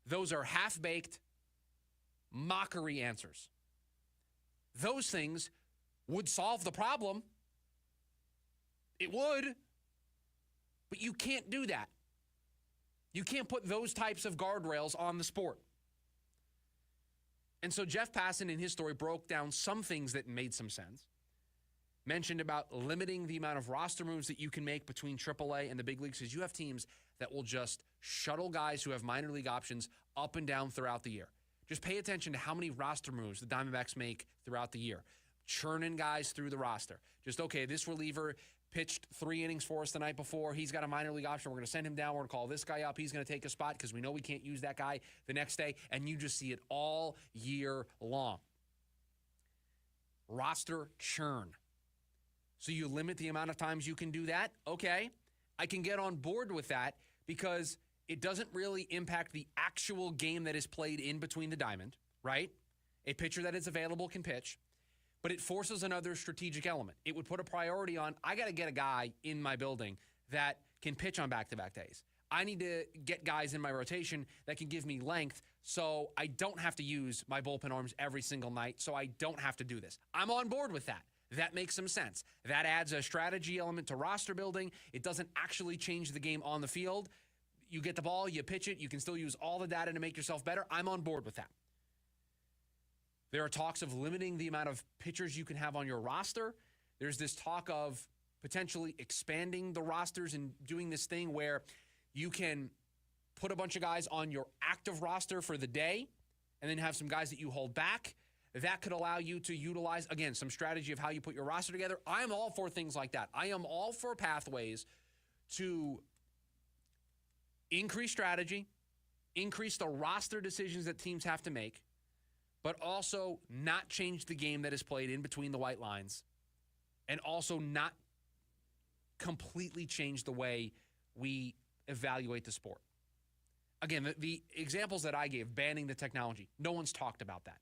Those are half-baked mockery answers. Those things would solve the problem. It would. But you can't do that. You can't put those types of guardrails on the sport. And so Jeff Passan in his story broke down some things that made some sense. mentioned about limiting the amount of roster moves that you can make between AAA and the big leagues, because you have teams that will just shuttle guys who have minor league options up and down throughout the year. Just pay attention to how many roster moves the Diamondbacks make throughout the year. Churning guys through the roster. Just, okay, this reliever pitched 3 innings for us the night before. He's got a minor league option. We're going to send him down. We're going to call this guy up. He's going to take a spot because we know we can't use that guy the next day. And you just see it all year long. Roster churn. So you limit the amount of times you can do that? Okay, I can get on board with that because it doesn't really impact the actual game that is played in between the diamond, right? A pitcher that is available can pitch, but it forces another strategic element. It would put a priority on, I got to get a guy in my building that can pitch on back-to-back days. I need to get guys in my rotation that can give me length so I don't have to use my bullpen arms every single night, so I don't have to do this. I'm on board with that. That makes some sense. That adds a strategy element to roster building. It doesn't actually change the game on the field. You get the ball, you pitch it, you can still use all the data to make yourself better. I'm on board with that. There are talks of limiting the amount of pitchers you can have on your roster. There's this talk of potentially expanding the rosters and doing this thing where you can put a bunch of guys on your active roster for the day and then have some guys that you hold back. That could allow you to utilize, again, some strategy of how you put your roster together. I am all for things like that. I am all for pathways to increase strategy, increase the roster decisions that teams have to make, but also not change the game that is played in between the white lines, and also not completely change the way we evaluate the sport. Again, the examples that I gave, banning the technology, no one's talked about that.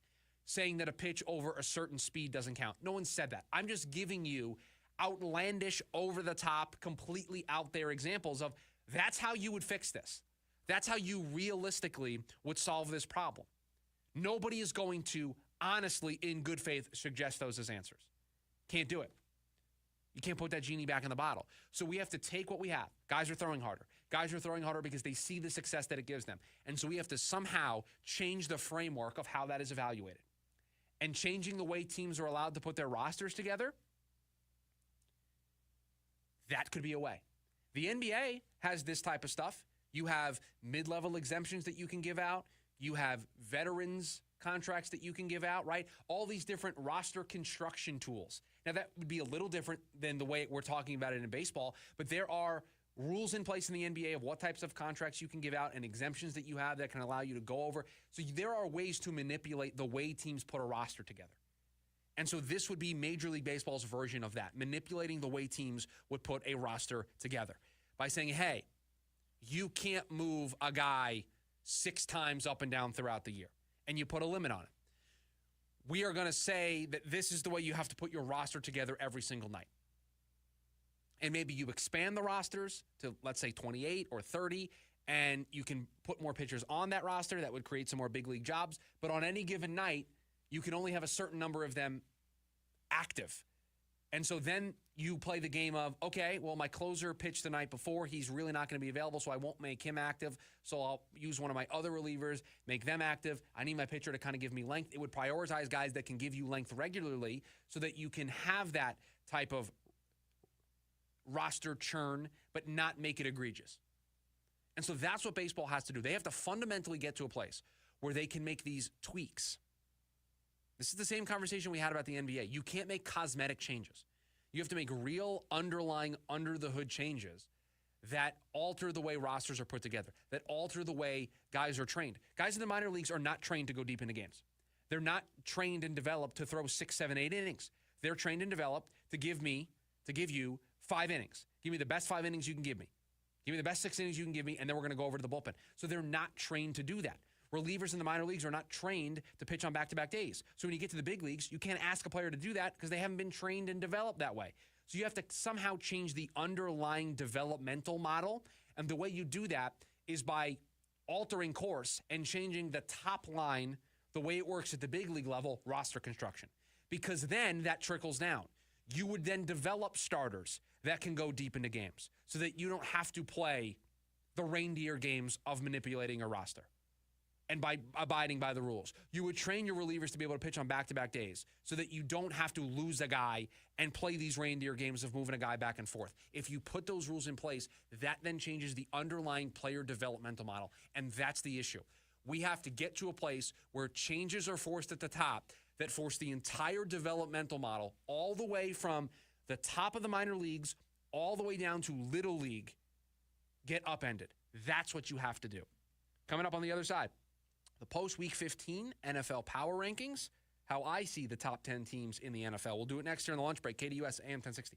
Saying that a pitch over a certain speed doesn't count. No one said that. I'm just giving you outlandish, over-the-top, completely out there examples of that's how you would fix this. That's how you realistically would solve this problem. Nobody is going to honestly, in good faith, suggest those as answers. Can't do it. You can't put that genie back in the bottle. So we have to take what we have. Guys are throwing harder. Guys are throwing harder because they see the success that it gives them. And so we have to somehow change the framework of how that is evaluated. And changing the way teams are allowed to put their rosters together, that could be a way. The NBA has this type of stuff. You have mid-level exemptions that you can give out. You have veterans contracts that you can give out, right? All these different roster construction tools. Now, that would be a little different than the way we're talking about it in baseball, but there are rules in place in the NBA of what types of contracts you can give out and exemptions that you have that can allow you to go over. So there are ways to manipulate the way teams put a roster together. And so this would be Major League Baseball's version of that, manipulating the way teams would put a roster together by saying, hey, you can't move a guy 6 times up and down throughout the year, and you put a limit on it. We are going to say that this is the way you have to put your roster together every single night. And maybe you expand the rosters to, let's say, 28 or 30, and you can put more pitchers on that roster. That would create some more big league jobs. But on any given night, you can only have a certain number of them active. And so then you play the game of, okay, well, my closer pitched the night before. He's really not going to be available, so I won't make him active. So I'll use one of my other relievers, make them active. I need my pitcher to kind of give me length. It would prioritize guys that can give you length regularly so that you can have that type of roster churn, but not make it egregious. And so that's what baseball has to do. They have to fundamentally get to a place where they can make these tweaks. This is the same conversation we had about the NBA. You can't make cosmetic changes. You have to make real underlying, under-the-hood changes that alter the way rosters are put together, that alter the way guys are trained. Guys in the minor leagues are not trained to go deep into games. They're not trained and developed to throw 6, 7, 8 innings. They're trained and developed to give you 5 innings. Give me the best 5 innings you can give me. Give me the best 6 innings you can give me, and then we're going to go over to the bullpen. So they're not trained to do that. Relievers in the minor leagues are not trained to pitch on back-to-back days. So when you get to the big leagues, you can't ask a player to do that because they haven't been trained and developed that way. So you have to somehow change the underlying developmental model. And the way you do that is by altering course and changing the top line, the way it works at the big league level, roster construction. Because then that trickles down. You would then develop starters that can go deep into games so that you don't have to play the reindeer games of manipulating a roster. and by abiding by the rules. You would train your relievers to be able to pitch on back-to-back days so that you don't have to lose a guy and play these reindeer games of moving a guy back and forth. If you put those rules in place, that then changes the underlying player developmental model, and that's the issue. We have to get to a place where changes are forced at the top that force the entire developmental model all the way from the top of the minor leagues all the way down to Little League get upended. That's what you have to do. Coming up on the other side, the post-Week 15 NFL Power Rankings, how I see the top 10 teams in the NFL. We'll do it next here on the lunch break, KDUS AM 1060.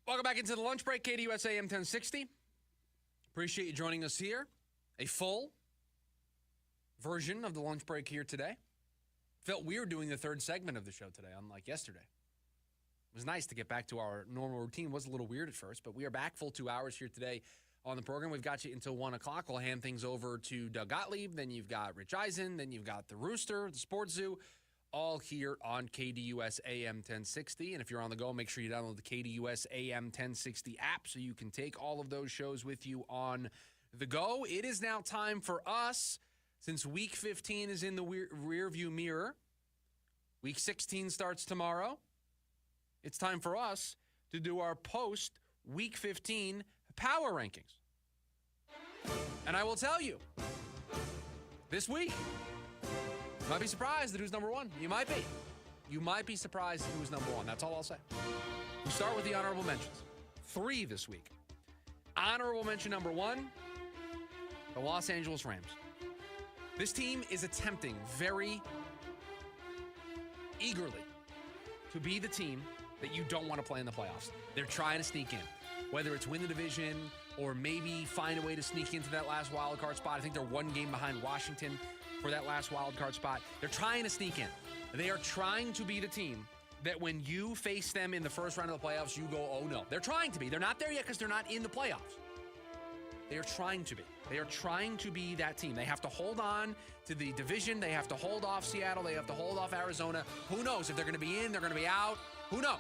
Welcome back into the lunch break, KDUS AM 1060. Appreciate you joining us here. A full version of the lunch break here today. Felt weird doing the third segment of the show today, unlike yesterday. It was nice to get back to our normal routine. It was a little weird at first, but we are back full 2 hours here today on the program. We've got you until 1 o'clock. We'll hand things over to Doug Gottlieb. Then you've got Rich Eisen. Then you've got the Rooster, the Sports Zoo, all here on KDUS AM 1060. And if you're on the go, make sure you download the KDUS AM 1060 app so you can take all of those shows with you on the go. It is now time for us, since Week 15 is in the rear view mirror. Week 16 starts tomorrow. It's time for us to do our post Week 15 power rankings. And I will tell you, this week, you might be surprised at who's number one. You might be. You might be surprised at who's number one. That's all I'll say. We start with the honorable mentions. 3 this week. Honorable mention number 1, the Los Angeles Rams. This team is attempting very eagerly to be the team that you don't want to play in the playoffs. They're trying to sneak in, whether it's win the division or maybe find a way to sneak into that last wild card spot. I think they're 1 game behind Washington for that last wild card spot. They're trying to sneak in. They are trying to be the team that when you face them in the first round of the playoffs, you go, oh no. They're trying to be. They're not there yet because they're not in the playoffs. They are trying to be. They are trying to be that team. They have to hold on to the division. They have to hold off Seattle. They have to hold off Arizona. Who knows if they're going to be in, they're going to be out. Who knows?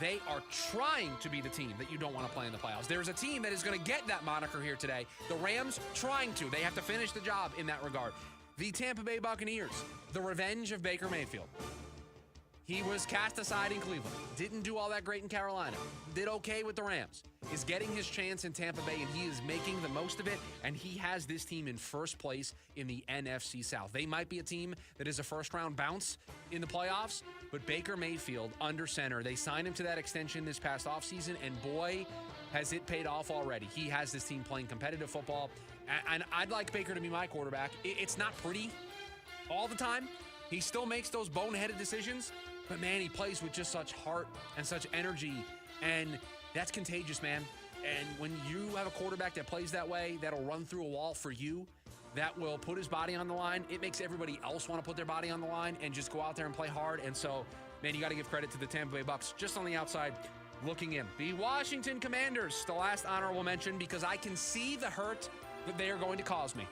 They are trying to be the team that you don't want to play in the playoffs. There's a team that is going to get that moniker here today. The Rams trying to. They have to finish the job in that regard. The Tampa Bay Buccaneers, the revenge of Baker Mayfield. He was cast aside in Cleveland. Didn't do all that great in Carolina. Did okay with the Rams. Is getting his chance in Tampa Bay, and he is making the most of it, and he has this team in first place in the NFC South. They might be a team that is a first-round bounce in the playoffs, but Baker Mayfield under center, they signed him to that extension this past offseason, and boy, has it paid off already. He has this team playing competitive football, and I'd like Baker to be my quarterback. It's not pretty all the time. He still makes those boneheaded decisions, but man, he plays with just such heart and such energy, and that's contagious, man. And when you have a quarterback that plays that way, that'll run through a wall for you, that will put his body on the line, it makes everybody else want to put their body on the line and just go out there and play hard. And so, man, you got to give credit to the Tampa Bay Bucs just on the outside looking in. The Washington Commanders, the last honorable mention, because I can see the hurt that they are going to cause me.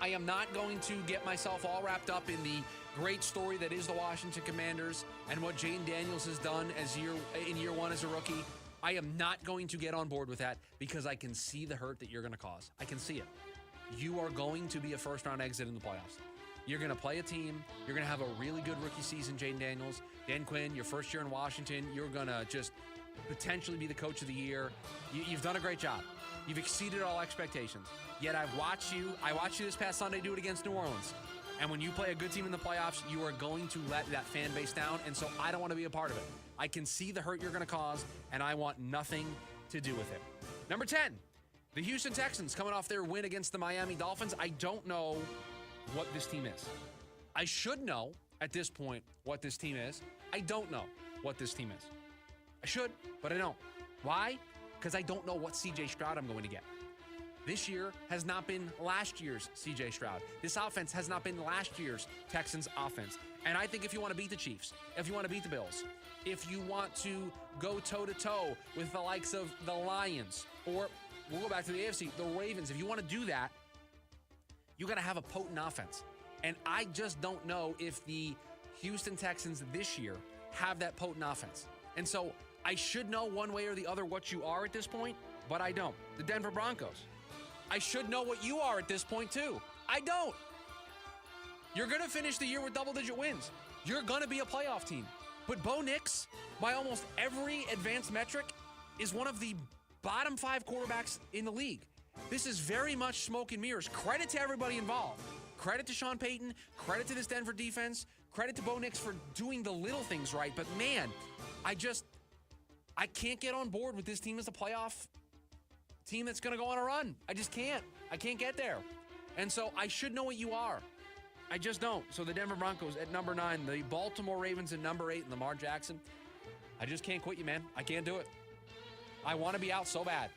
I am not going to get myself all wrapped up in the great story that is the Washington Commanders and what Jane Daniels has done in year 1 as a rookie. I am not going to get on board with that because I can see the hurt that you're going to cause. I can see it. You are going to be a first-round exit in the playoffs. You're going to play a team. You're going to have a really good rookie season, Jane Daniels. Dan Quinn, your first year in Washington, you're going to just potentially be the coach of the year. You've done a great job. You've exceeded all expectations. Yet I watched you this past Sunday do it against New Orleans. And when you play a good team in the playoffs, you are going to let that fan base down. And so I don't want to be a part of it. I can see the hurt you're going to cause, and I want nothing to do with it. Number 10, the Houston Texans coming off their win against the Miami Dolphins. I don't know what this team is. I should know at this point what this team is. I don't know what this team is. I should, but I don't. Why? Because I don't know what C.J. Stroud I'm going to get. This year has not been last year's C.J. Stroud. This offense has not been last year's Texans offense. And I think if you want to beat the Chiefs, if you want to beat the Bills, if you want to go toe-to-toe with the likes of the Lions, or we'll go back to the AFC, the Ravens, if you want to do that, you got to have a potent offense. And I just don't know if the Houston Texans this year have that potent offense. And so I should know one way or the other what you are at this point, but I don't. The Denver Broncos. I should know what you are at this point, too. I don't. You're going to finish the year with double-digit wins. You're going to be a playoff team. But Bo Nix, by almost every advanced metric, is one of the bottom 5 quarterbacks in the league. This is very much smoke and mirrors. Credit to everybody involved. Credit to Sean Payton. Credit to this Denver defense. Credit to Bo Nix for doing the little things right. But, man, I can't get on board with this team as a playoff team that's going to go on a run. I just can't. I can't get there. And so I should know what you are. I just don't. So the Denver Broncos at number 9, the Baltimore Ravens at number 8, and Lamar Jackson. I just can't quit you, man. I can't do it. I want to be out so bad.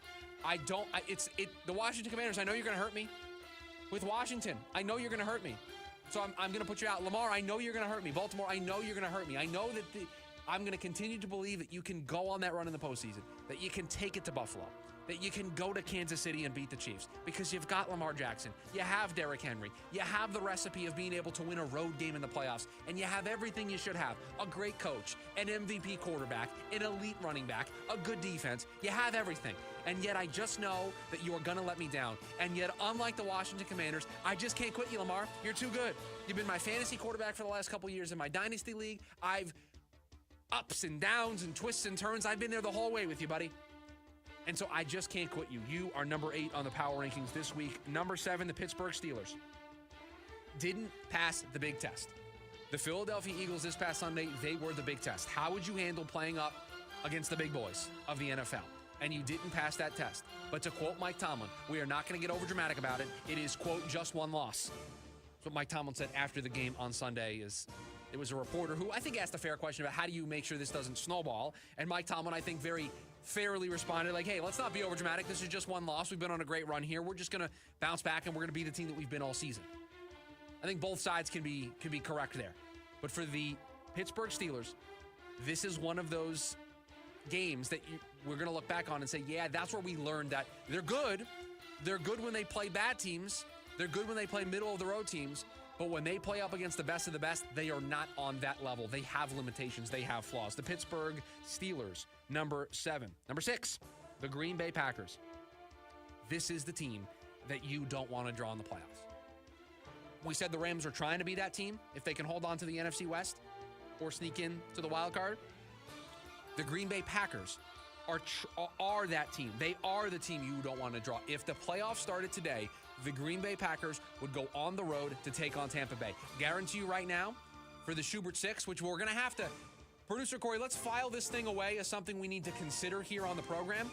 The Washington Commanders, I know you're going to hurt me. With Washington, I know you're going to hurt me. So I'm going to put you out. Lamar, I know you're going to hurt me. Baltimore, I know you're going to hurt me. I know that I'm going to continue to believe that you can go on that run in the postseason, that you can take it to Buffalo, that you can go to Kansas City and beat the Chiefs because you've got Lamar Jackson. You have Derrick Henry. You have the recipe of being able to win a road game in the playoffs, and you have everything you should have. A great coach, an MVP quarterback, an elite running back, a good defense. You have everything. And yet I just know that you are going to let me down. And yet, unlike the Washington Commanders, I just can't quit you, Lamar. You're too good. You've been my fantasy quarterback for the last couple years in my dynasty league. I've ups and downs and twists and turns. I've been there the whole way with you, buddy. And so I just can't quit you. You are number 8 on the power rankings this week. Number 7, the Pittsburgh Steelers. Didn't pass the big test. The Philadelphia Eagles this past Sunday, they were the big test. How would you handle playing up against the big boys of the NFL? And you didn't pass that test. But to quote Mike Tomlin, we are not going to get over dramatic about it. It is, quote, just one loss. That's what Mike Tomlin said after the game on Sunday. It was a reporter who I think asked a fair question about how do you make sure this doesn't snowball. And Mike Tomlin, I think, very fairly responded like, hey, let's not be over dramatic. This is just one loss. We've been on a great run here. We're just going to bounce back and we're going to be the team that we've been all season. I think both sides can be correct there. But for the Pittsburgh Steelers, this is one of those games that we're going to look back on and say, yeah, that's where we learned that they're good. They're good when they play bad teams. They're good when they play middle-of-the-road teams. But when they play up against the best of the best, they are not on that level. They have limitations. They have flaws. The Pittsburgh Steelers, number 7. Number 6, the Green Bay Packers. This is the team that you don't want to draw in the playoffs. We said the Rams are trying to be that team if they can hold on to the NFC West or sneak in to the wild card. The Green Bay Packers are that team. They are the team you don't want to draw. If the playoffs started today, the Green Bay Packers would go on the road to take on Tampa Bay. Guarantee you right now, for the Schubert 6, which we're going to have to, producer Corey, let's file this thing away as something we need to consider here on the program.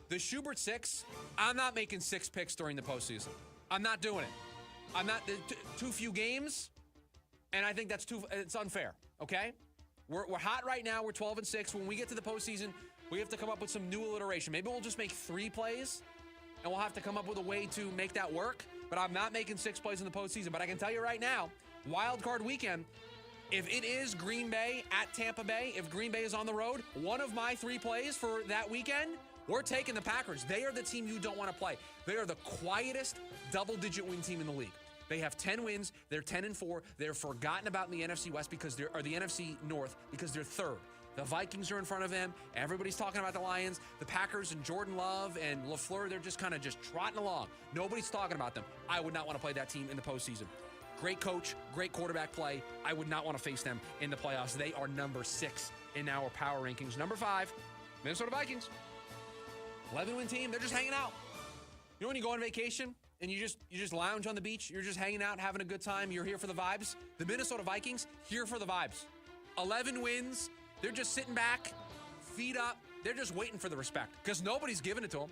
The Schubert 6, I'm not making 6 picks during the postseason. I'm not doing it. I'm not, too few games, and I think it's unfair, okay? We're hot right now. We're 12-6. When we get to the postseason, we have to come up with some new alliteration. Maybe we'll just make 3 plays, and we'll have to come up with a way to make that work. But I'm not making 6 plays in the postseason. But I can tell you right now, wild card weekend, if it is Green Bay at Tampa Bay, if Green Bay is on the road, one of my 3 plays for that weekend, we're taking the Packers. They are the team you don't want to play. They are the quietest double-digit win team in the league. They have 10 wins. They're 10-4. They're forgotten about in the NFC West the NFC North because they're 3rd. The Vikings are in front of them. Everybody's talking about the Lions. The Packers and Jordan Love and LaFleur, they're just kind of just trotting along. Nobody's talking about them. I would not want to play that team in the postseason. Great coach, great quarterback play. I would not want to face them in the playoffs. They are number 6 in our power rankings. Number 5, Minnesota Vikings. 11-win team. They're just hanging out. You know when you go on vacation and you just lounge on the beach, you're just hanging out, having a good time, you're here for the vibes? The Minnesota Vikings, here for the vibes. 11 wins. They're just sitting back, feet up. They're just waiting for the respect because nobody's giving it to them.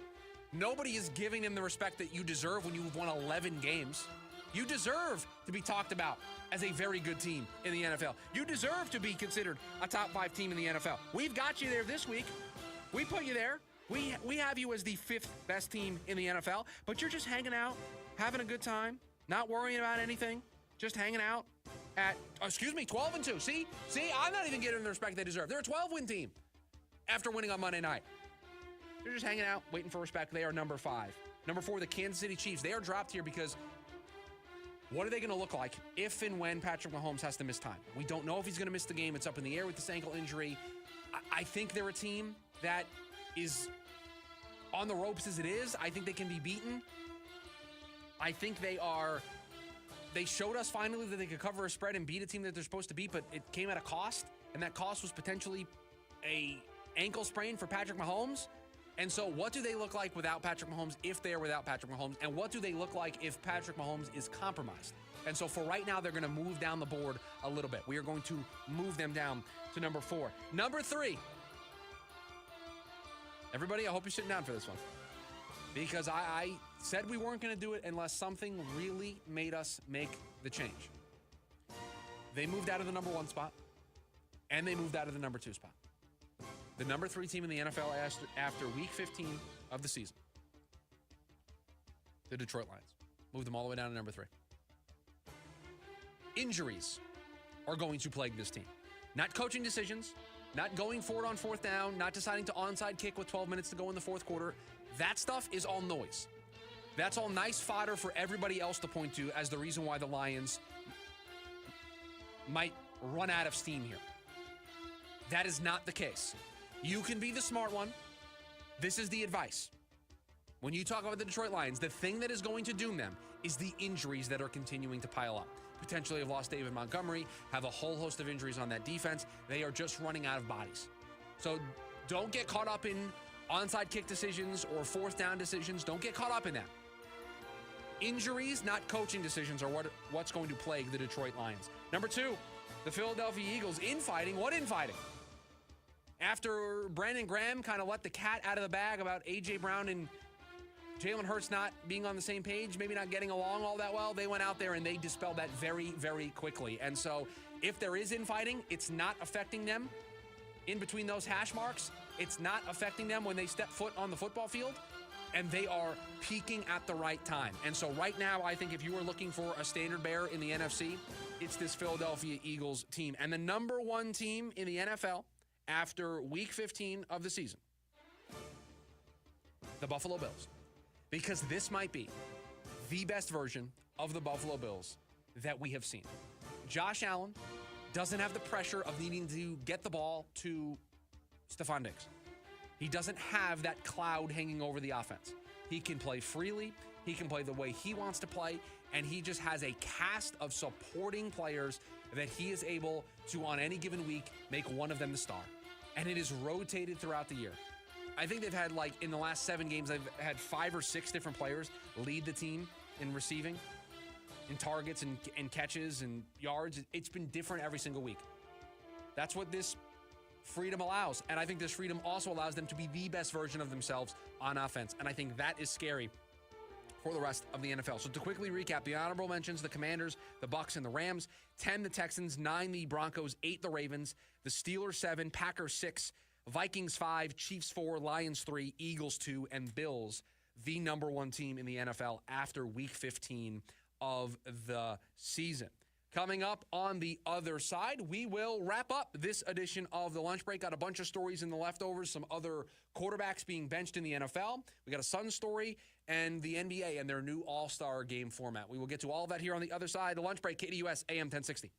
Nobody is giving them the respect that you deserve when you've won 11 games. You deserve to be talked about as a very good team in the NFL. You deserve to be considered a top 5 team in the NFL. We've got you there this week. We put you there. We have you as the 5th best team in the NFL, but you're just hanging out, having a good time, not worrying about anything, just hanging out at, 12-2. See, I'm not even getting them the respect they deserve. They're a 12-win team after winning on Monday night. They're just hanging out, waiting for respect. They are number 5. Number 4, the Kansas City Chiefs. They are dropped here because what are they going to look like if and when Patrick Mahomes has to miss time? We don't know if he's going to miss the game. It's up in the air with this ankle injury. I think they're a team that is on the ropes as it is. I think they can be beaten. I think they showed us finally that they could cover a spread and beat a team that they're supposed to beat, but it came at a cost, and that cost was potentially a ankle sprain for Patrick Mahomes. And so what do they look like without Patrick Mahomes if they are without Patrick Mahomes? And what do they look like if Patrick Mahomes is compromised? And so for right now, they're going to move down the board a little bit. We are going to move them down to number 4. Number 3. Everybody, I hope you're sitting down for this one. Because I said we weren't going to do it unless something really made us make the change. They moved out of the number 1 spot, and they moved out of the number 2 spot. The number 3 team in the NFL after week 15 of the season. The Detroit Lions. Moved them all the way down to number 3. Injuries are going to plague this team. Not coaching decisions, not going for it on 4th down, not deciding to onside kick with 12 minutes to go in the 4th quarter. That stuff is all noise. That's all nice fodder for everybody else to point to as the reason why the Lions might run out of steam here. That is not the case. You can be the smart one. This is the advice. When you talk about the Detroit Lions, the thing that is going to doom them is the injuries that are continuing to pile up. potentially have lost David Montgomery, have a whole host of injuries on that defense. They are just running out of bodies. So don't get caught up in onside kick decisions or fourth down decisions. Don't get caught up in that. Injuries, not coaching decisions, are what's going to plague the Detroit Lions. Number 2, the Philadelphia Eagles infighting. What infighting? After Brandon Graham kind of let the cat out of the bag about A.J. Brown and Jalen Hurts not being on the same page, maybe not getting along all that well, they went out there and they dispelled that very, very quickly. And so if there is infighting, it's not affecting them in between those hash marks. It's not affecting them when they step foot on the football field, and they are peaking at the right time. And so right now, I think if you are looking for a standard bearer in the NFC, it's this Philadelphia Eagles team. And the number 1 team in the NFL after week 15 of the season, the Buffalo Bills. Because this might be the best version of the Buffalo Bills that we have seen. Josh Allen doesn't have the pressure of needing to get the ball to Stephon Diggs. He doesn't have that cloud hanging over the offense. He can play freely. He can play the way he wants to play. And he just has a cast of supporting players that he is able to, on any given week, make one of them the star. And it is rotated throughout the year. I think they've had, in the last 7 games, they've had 5 or 6 different players lead the team in receiving, in targets and catches and yards. It's been different every single week. That's what this freedom allows. And I think this freedom also allows them to be the best version of themselves on offense. And I think that is scary for the rest of the NFL. So to quickly recap, the honorable mentions: the Commanders, the Bucs, and the Rams. 10, the Texans. 9, the Broncos. 8, the Ravens. The Steelers, 7. Packers, 6. Vikings, 5. Chiefs, 4. Lions, 3. Eagles, 2. And Bills, the number 1 team in the NFL after week 15 of the season. Coming up on the other side, we will wrap up this edition of the Lunch Break. Got a bunch of stories in the leftovers, some other quarterbacks being benched in the NFL. We got a Suns story and the NBA and their new All-Star game format. We will get to all of that here on the other side. The Lunch Break, KDUS, AM 1060.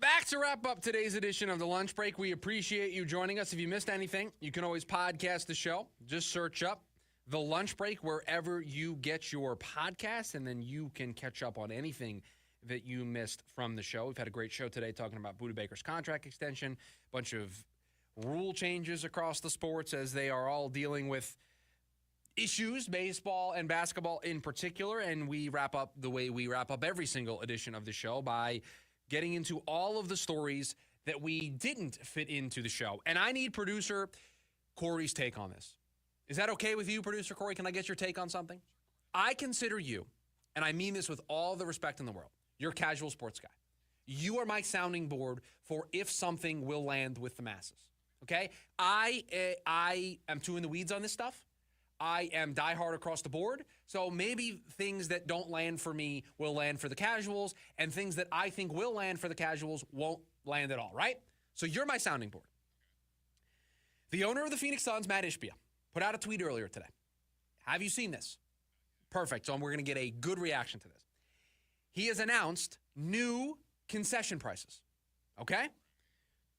Back to wrap up today's edition of the Lunch Break. We appreciate you joining us. If you missed anything, you can always podcast the show. Just search up the lunch break wherever you get your podcast, and then you can catch up on anything that you missed from the show. We've had a great show today talking about Budda Baker's contract extension, a bunch of rule changes across the sports as they are all dealing with issues, baseball and basketball in particular, and we wrap up the way we wrap up every single edition of the show by getting into all of the stories that we didn't fit into the show. And I need producer Corey's take on this. Is that okay with you, producer Corey? Can I get your take on something? I consider you, and I mean this with all the respect in the world, you're a casual sports guy. You are my sounding board for if something will land with the masses, okay? I am too in the weeds on this stuff. I am diehard across the board, so maybe things that don't land for me will land for the casuals, and things that I think will land for the casuals won't land at all, right? So you're my sounding board. The owner of the Phoenix Suns, Matt Ishbia, put out a tweet earlier today. Have you seen this? Perfect. So we're going to get a good reaction to this. He has announced new concession prices, okay?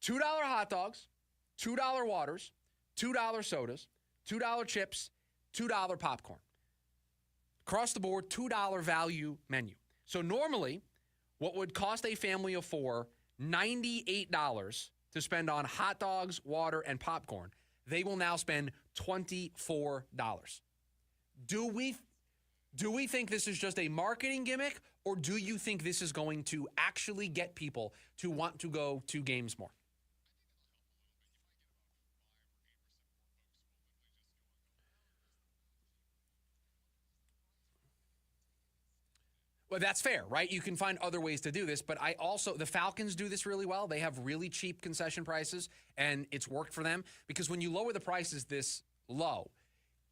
$2 hot dogs, $2 waters, $2 sodas, $2 chips, $2 popcorn. Across the board, $2 value menu. So normally, what would cost a family of four $98 to spend on hot dogs, water, and popcorn, they will now spend $24. Do we think this is just a marketing gimmick, or do you think this is going to actually get people to want to go to games more? Well, that's fair, right? You can find other ways to do this, but the Falcons do this really well. They have really cheap concession prices, and it's worked for them because when you lower the prices this low,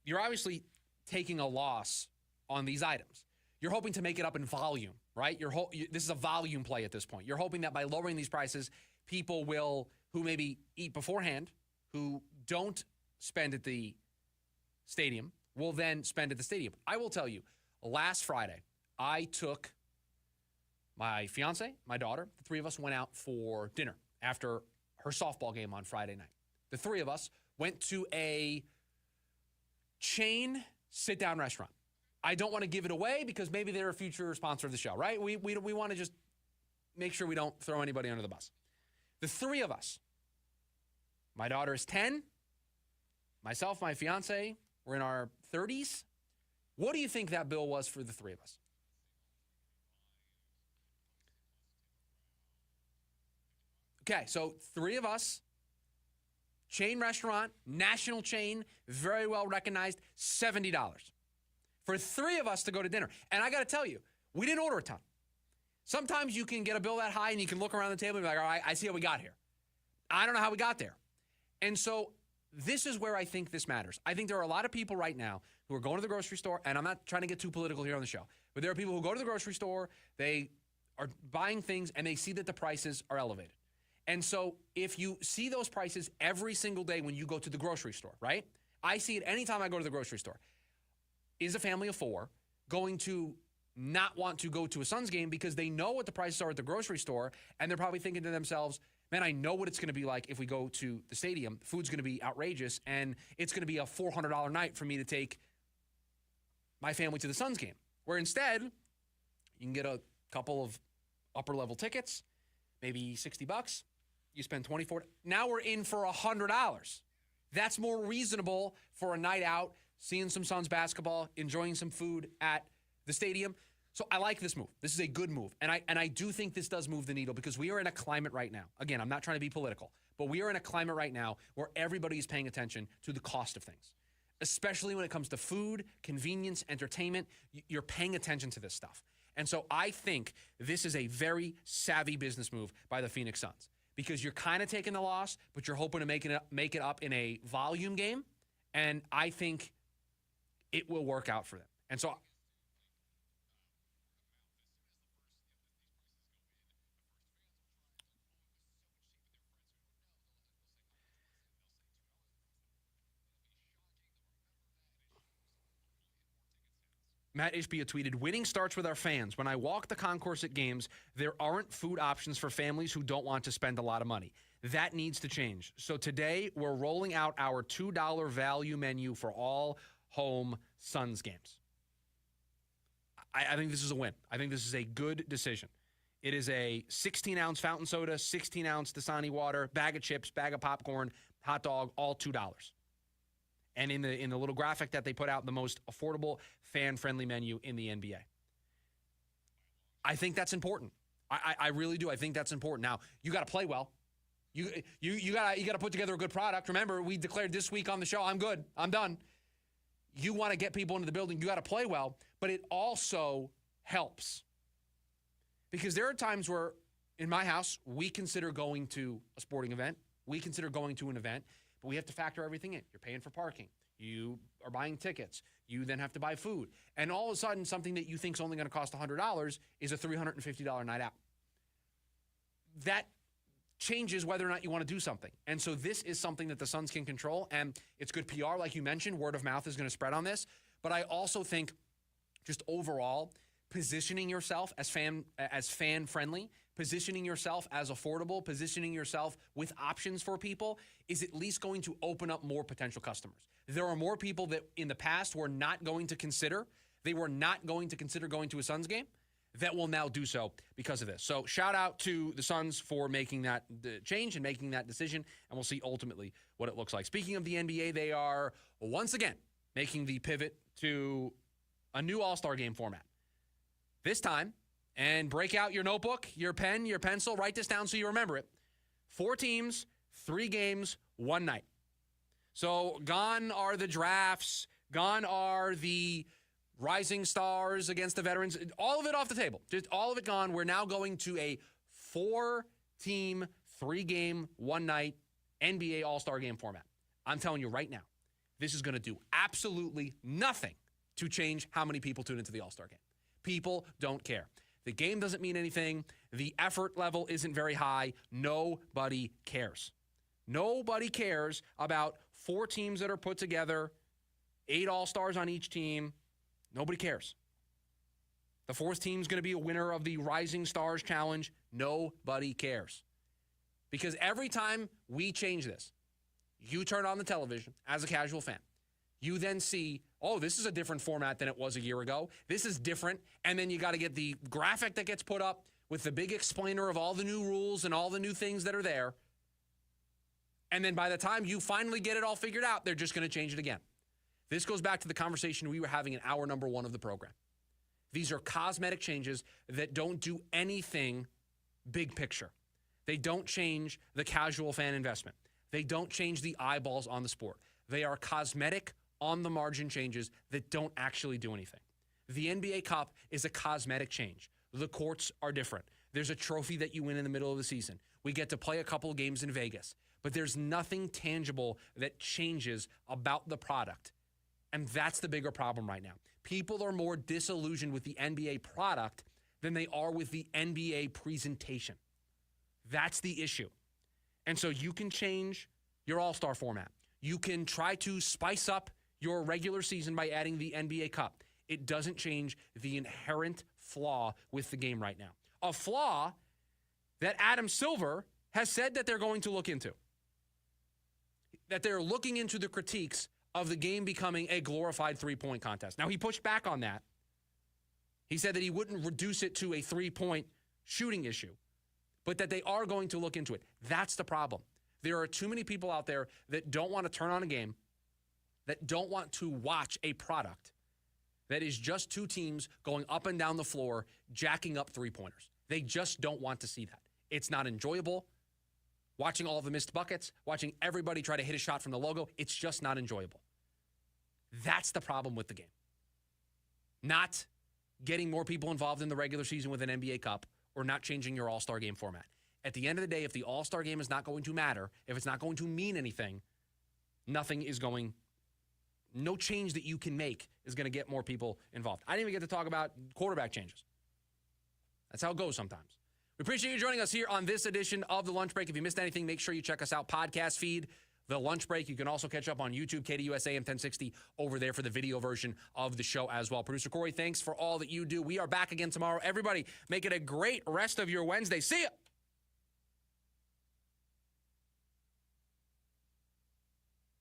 you're obviously taking a loss on these items. You're hoping to make it up in volume, right? This is a volume play at this point. You're hoping that by lowering these prices, people who maybe eat beforehand, who don't spend at the stadium, will then spend at the stadium. I will tell you, last Friday, I took my fiance, my daughter, the three of us went out for dinner after her softball game on Friday night. The three of us went to a chain sit-down restaurant. I don't want to give it away because maybe they're a future sponsor of the show, right? We want to just make sure we don't throw anybody under the bus. The three of us, my daughter is 10, myself, my fiance, we're in our 30s. What do you think that bill was for the three of us? Okay, so three of us, chain restaurant, national chain, very well recognized, $70. For three of us to go to dinner. And I got to tell you, we didn't order a ton. Sometimes you can get a bill that high and you can look around the table and be like, all right, I see how we got here. I don't know how we got there. And so this is where I think this matters. I think there are a lot of people right now who are going to the grocery store, and I'm not trying to get too political here on the show, but there are people who go to the grocery store, they are buying things, and they see that the prices are elevated. And so if you see those prices every single day when you go to the grocery store, right? I see it anytime I go to the grocery store. Is a family of four going to not want to go to a Suns game because they know what the prices are at the grocery store, and they're probably thinking to themselves, man, I know what it's going to be like if we go to the stadium. Food's going to be outrageous, and it's going to be a $400 night for me to take my family to the Suns game. Where instead, you can get a couple of upper-level tickets, maybe $60. You spend $24. Now we're in for $100. That's more reasonable for a night out, seeing some Suns basketball, enjoying some food at the stadium. So I like this move. This is a good move. And I do think this does move the needle because we are in a climate right now. Again, I'm not trying to be political, but we are in a climate right now where everybody is paying attention to the cost of things, especially when it comes to food, convenience, entertainment. You're paying attention to this stuff. And so I think this is a very savvy business move by the Phoenix Suns because you're kind of taking the loss, but you're hoping to make it up in a volume game. And I think it will work out for them. And so Matt Ishbia tweeted, winning starts with our fans. When I walk the concourse at games, there aren't food options for families who don't want to spend a lot of money. That needs to change. So today, we're rolling out our $2 value menu for all home Suns games. I think this is a win. I think this is a good decision. It is a 16-ounce fountain soda, 16-ounce Dasani water, bag of chips, bag of popcorn, hot dog, all $2. And in the little graphic that they put out, the most affordable, fan-friendly menu in the NBA. I think that's important. I really do. I think that's important. Now, you got to play well. You got to put together a good product. Remember, we declared this week on the show, I'm good. I'm done. You want to get people into the building. You got to play well, but it also helps. Because there are times where, in my house, we consider going to a sporting event. We consider going to an event, but we have to factor everything in. You're paying for parking. You are buying tickets. You then have to buy food. And all of a sudden, something that you think is only going to cost $100 is a $350 night out. That changes whether or not you want to do something. And so this is something that the Suns can control, and it's good PR, like you mentioned. Word of mouth is going to spread on this. But I also think just overall, positioning yourself as fan-friendly, positioning yourself as affordable, positioning yourself with options for people is at least going to open up more potential customers. There are more people that in the past were not going to consider, going to a Suns game that will now do so because of this. So shout out to the Suns for making that change and making that decision, and we'll see ultimately what it looks like. Speaking of the NBA, they are once again making the pivot to a new All-Star game format. This time, and break out your notebook, your pen, your pencil, write this down so you remember it. 4 teams, 3 games, 1 night. So gone are the drafts, gone are the rising stars against the veterans, all of it off the table. Just all of it gone. We're now going to a 4-team, 3-game, 1 night NBA All-Star game format. I'm telling you right now, this is going to do absolutely nothing to change how many people tune into the All-Star game. People don't care. The game doesn't mean anything. The effort level isn't very high. Nobody cares. Nobody cares about 4 teams that are put together, 8 All-Stars on each team. Nobody cares. The 4th team is going to be a winner of the Rising Stars Challenge. Nobody cares. Because every time we change this, you turn on the television as a casual fan. You then see, oh, this is a different format than it was a year ago. This is different. And then you got to get the graphic that gets put up with the big explainer of all the new rules and all the new things that are there. And then by the time you finally get it all figured out, they're just going to change it again. This goes back to the conversation we were having in hour number 1 of the program. These are cosmetic changes that don't do anything big picture. They don't change the casual fan investment. They don't change the eyeballs on the sport. They are cosmetic, on-the-margin changes that don't actually do anything. The NBA Cup is a cosmetic change. The courts are different. There's a trophy that you win in the middle of the season. We get to play a couple of games in Vegas. But there's nothing tangible that changes about the product. And that's the bigger problem right now. People are more disillusioned with the NBA product than they are with the NBA presentation. That's the issue. And so you can change your All-Star format. You can try to spice up your regular season by adding the NBA Cup. It doesn't change the inherent flaw with the game right now. A flaw that Adam Silver has said that they're going to look into. That they're looking into the critiques of the game becoming a glorified three-point contest. Now, he pushed back on that. He said that he wouldn't reduce it to a three-point shooting issue, but that they are going to look into it. That's the problem. There are too many people out there that don't want to turn on a game, that don't want to watch a product that is just 2 teams going up and down the floor, jacking up three-pointers. They just don't want to see that. It's not enjoyable. Watching all of the missed buckets, watching everybody try to hit a shot from the logo, it's just not enjoyable. That's the problem with the game. Not getting more people involved in the regular season with an NBA Cup or not changing your All-Star game format. At the end of the day, if the All-Star game is not going to matter, if it's not going to mean anything, no change that you can make is going to get more people involved. I didn't even get to talk about quarterback changes. That's how it goes sometimes. We appreciate you joining us here on this edition of The Lunch Break. If you missed anything, make sure you check us out. Podcast feed, The Lunch Break. You can also catch up on YouTube, KDUS AM 1060, over there for the video version of the show as well. Producer Corey, thanks for all that you do. We are back again tomorrow. Everybody, make it a great rest of your Wednesday. See ya!